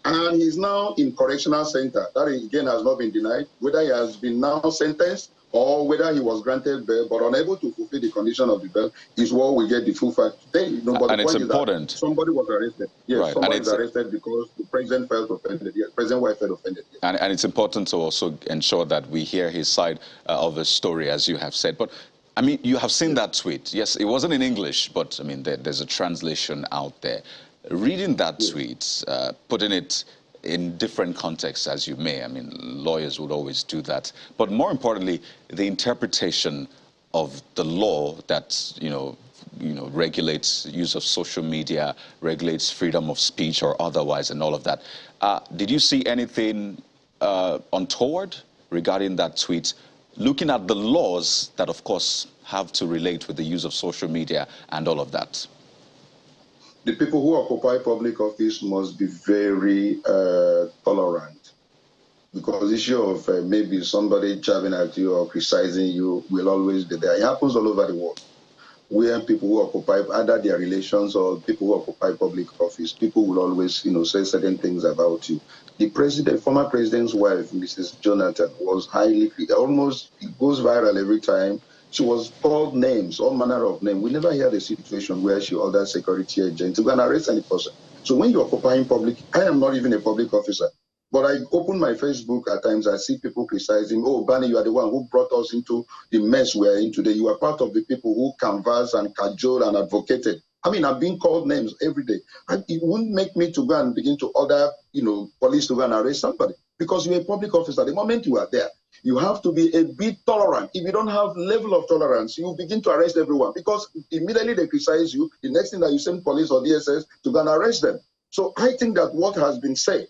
and he's now in correctional center. That again has not been denied. Whether he has been now sentenced or whether he was granted bail but unable to fulfill the condition of the bail is what we get the full fact today. But and it's important. Somebody was arrested. Yes, right. somebody was arrested because the president felt offended. Yes, president wife felt offended. Yes. And it's important to also ensure that we hear his side of the story, as you have said. But you have seen that tweet. Yes, it wasn't in English, but there's a translation out there. Reading that tweet, putting it in different contexts as you may. Lawyers would always do that. But more importantly, the interpretation of the law that, regulates use of social media, regulates freedom of speech or otherwise and all of that. Did you see anything untoward regarding that tweet, looking at the laws that, of course, have to relate with the use of social media and all of that? The people who occupy public office must be very tolerant, because the issue of maybe somebody jabbing at you or criticizing you will always be there. It happens all over the world, where people who occupy either their relations or people who occupy public office, people will always, say certain things about you. The former president's wife, Mrs. Jonathan, was almost, it goes viral every time. She was called names, all manner of names. We never had a situation where she ordered security agents to go and arrest any person. So when you're occupying public, I am not even a public officer, but I open my Facebook at times, I see people criticizing, oh, Bani, you are the one who brought us into the mess we're in today. You are part of the people who canvassed and cajoled and advocated. I'm being called names every day. And it wouldn't make me to go and begin to order, police to go and arrest somebody, because you're a public officer. The moment you are there, you have to be a bit tolerant. If you don't have level of tolerance, you begin to arrest everyone, because immediately they criticize you. The next thing that you send police or DSS to go and arrest them. So I think that what has been said,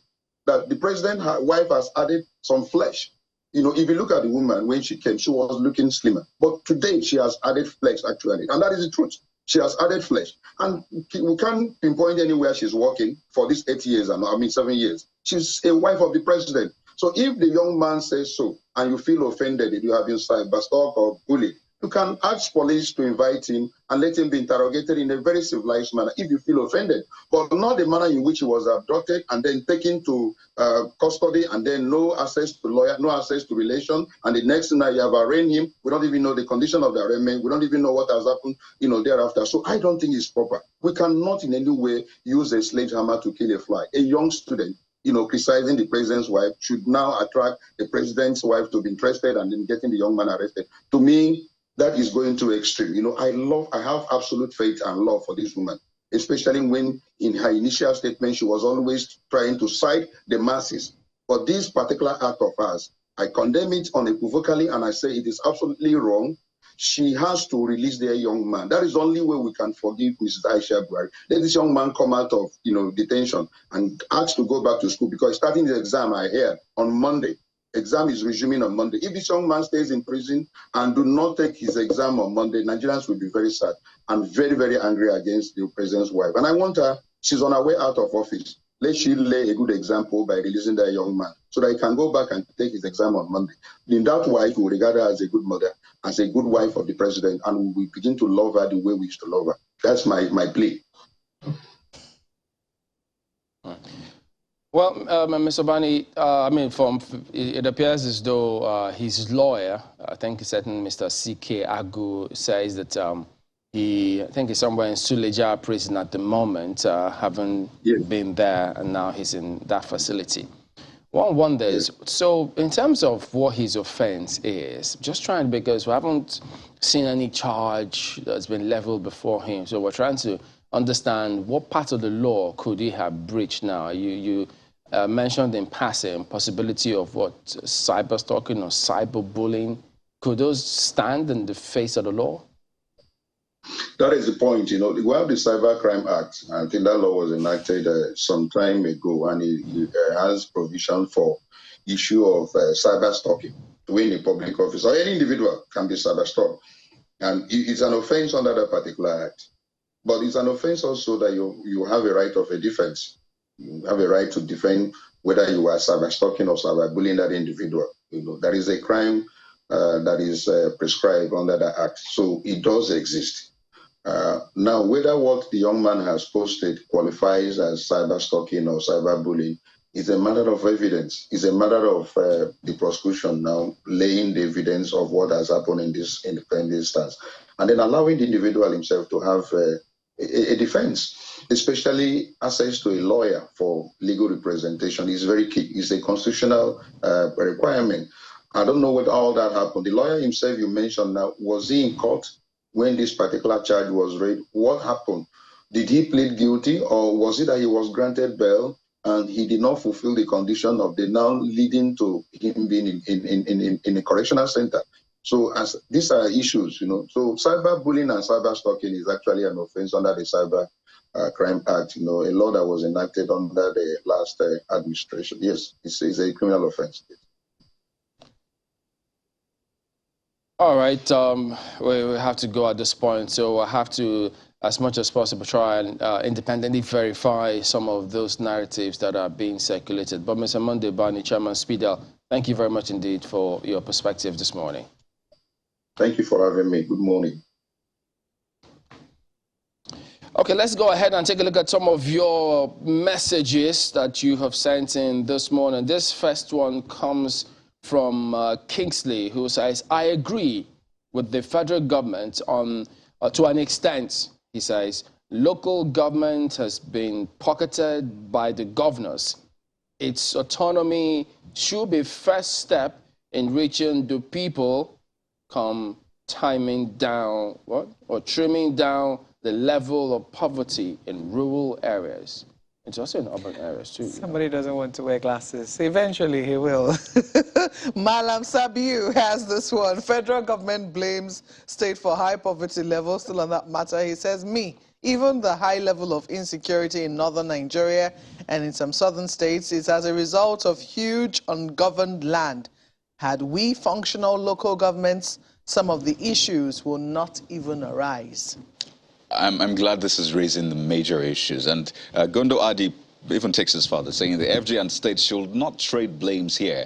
that the president's wife has added some flesh. If you look at the woman, when she came, she was looking slimmer. But today she has added flesh, actually. And that is the truth. She has added flesh. And we can't pinpoint anywhere she's working for these 8 years, 7 years. She's a wife of the president. So if the young man says so, and you feel offended if you have been cyberstalked or bullied, you can ask police to invite him and let him be interrogated in a very civilized manner if you feel offended, but not the manner in which he was abducted and then taken to custody and then no access to lawyer, no access to relation, and the next thing that you have arraigned him, we don't even know the condition of the arraignment, we don't even know what has happened, thereafter. So I don't think it's proper. We cannot in any way use a sledgehammer to kill a fly. A young student, criticizing the president's wife, should now attract the president's wife to be interested and then getting the young man arrested. To me, that is going to extreme. You know, I have absolute faith and love for this woman, especially when in her initial statement, she was always trying to cite the masses. But this particular act of hers, I condemn it unequivocally, and I say it is absolutely wrong. She has to release their young man. That is the only way we can forgive Mrs. Aisha Buhari. Let this young man come out of, detention and ask to go back to school, because starting the exam, I hear, on Monday. Exam is resuming on Monday. If this young man stays in prison and do not take his exam on Monday, Nigerians will be very sad and very, very angry against the president's wife. And I want her, she's on her way out of office. Let she lay a good example by releasing that young man so that he can go back and take his exam on Monday. Then that wife will regard her as a good mother, as a good wife of the president, and we will begin to love her the way we used to love her. That's my plea. Well, Mr. Bani, it appears as though his lawyer, I think a certain Mr. C.K. Agu, says that I think he's somewhere in Suleja prison at the moment, having been there, and now he's in that facility. One wonders, so in terms of what his offense is, just trying, because we haven't seen any charge that's been leveled before him, so we're trying to understand what part of the law could he have breached now. You mentioned in passing possibility of what, cyber stalking or cyber bullying. Could those stand in the face of the law? That is the point. We have the Cyber Crime Act. I think that law was enacted some time ago, and it has provision for issue of cyber stalking. When a public office or any individual can be cyber stalked, and it's an offense under that particular act. But it's an offense also that you have a right of a defense. You have a right to defend whether you are cyber stalking or cyber bullying that individual. That is a crime that is prescribed under the act. So it does exist. Now, whether what the young man has posted qualifies as cyber stalking or cyber bullying is a matter of evidence. It's a matter of the prosecution now laying the evidence of what has happened in this instance, and then allowing the individual himself to have a defense, especially access to a lawyer for legal representation is very key. It's a constitutional requirement. I don't know what all that happened. The lawyer himself you mentioned now, was he in court when this particular charge was read? What happened? Did he plead guilty, or was it that he was granted bail and he did not fulfill the condition of the now leading to him being in a correctional center? So as these are issues, so cyber bullying and cyber stalking is actually an offense under the Cyber Crime Act, a law that was enacted under the last administration. Yes, it's a criminal offense. All right, we have to go at this point, so I have to, as much as possible, try and independently verify some of those narratives that are being circulated. But Mr. Monday Bani, Chairman Speedel, thank you very much indeed for your perspective this morning. Thank you for having me. Good morning. Okay, let's go ahead and take a look at some of your messages that you have sent in this morning. This first one comes from Kingsley, who says, I agree with the federal government on, to an extent, he says, local government has been pocketed by the governors. Its autonomy should be first step in reaching the people, come timing down, or trimming down the level of poverty in rural areas. It's also in urban areas too. Somebody doesn't want to wear glasses. Eventually he will. Malam Sabiu has this one. Federal government blames state for high poverty levels. Still on that matter, he says, even the high level of insecurity in northern Nigeria and in some southern states is as a result of huge ungoverned land. Had we functional local governments, some of the issues will not even arise. I'm glad this is raising the major issues. And Gondo Adi even takes this further, saying the FG and states should not trade blames here.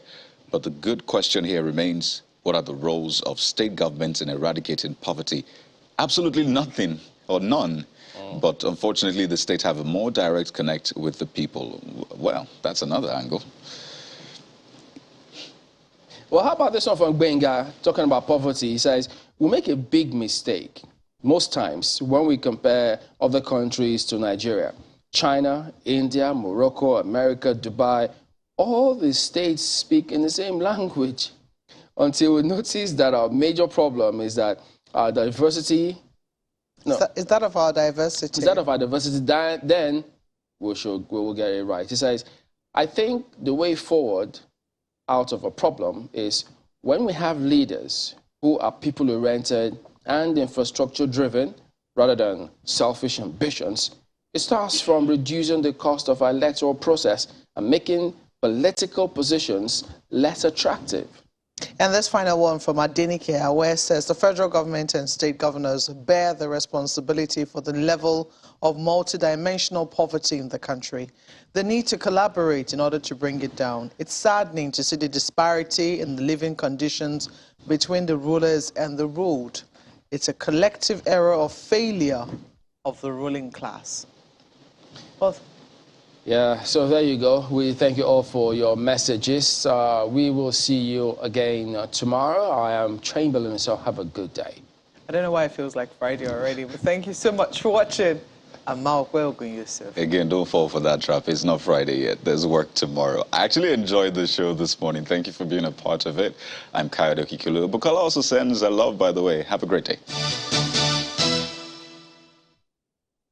But the good question here remains, what are the roles of state governments in eradicating poverty? Absolutely nothing or none. But unfortunately, the states have a more direct connect with the people. Well, that's another angle. Well, how about this one from Benga, talking about poverty? He says, we make a big mistake most times when we compare other countries to Nigeria. China, India, Morocco, America, Dubai, all the states speak in the same language. Until we notice that our major problem is that diversity. No. Is that of our diversity? Instead of our diversity, then we will get it right. He says, I think the way forward out of a problem is when we have leaders who are people-oriented and infrastructure-driven rather than selfish ambitions. It starts from reducing the cost of our electoral process and making political positions less attractive. And this final one from Adenike, where it says the federal government and state governors bear the responsibility for the level of multidimensional poverty in the country. They need to collaborate in order to bring it down. It's saddening to see the disparity in the living conditions between the rulers and the ruled. It's a collective error of failure of the ruling class. Both. Yeah, so there you go. We thank you all for your messages. We will see you again tomorrow. I am Chamberlain, so have a good day. I don't know why it feels like Friday already, but thank you so much for watching. I'm Malkwelgun Yusuf. Again, don't fall for that trap. It's not Friday yet. There's work tomorrow. I actually enjoyed the show this morning. Thank you for being a part of it. I'm Kayode Kikulu. Bukola also sends a love, by the way. Have a great day.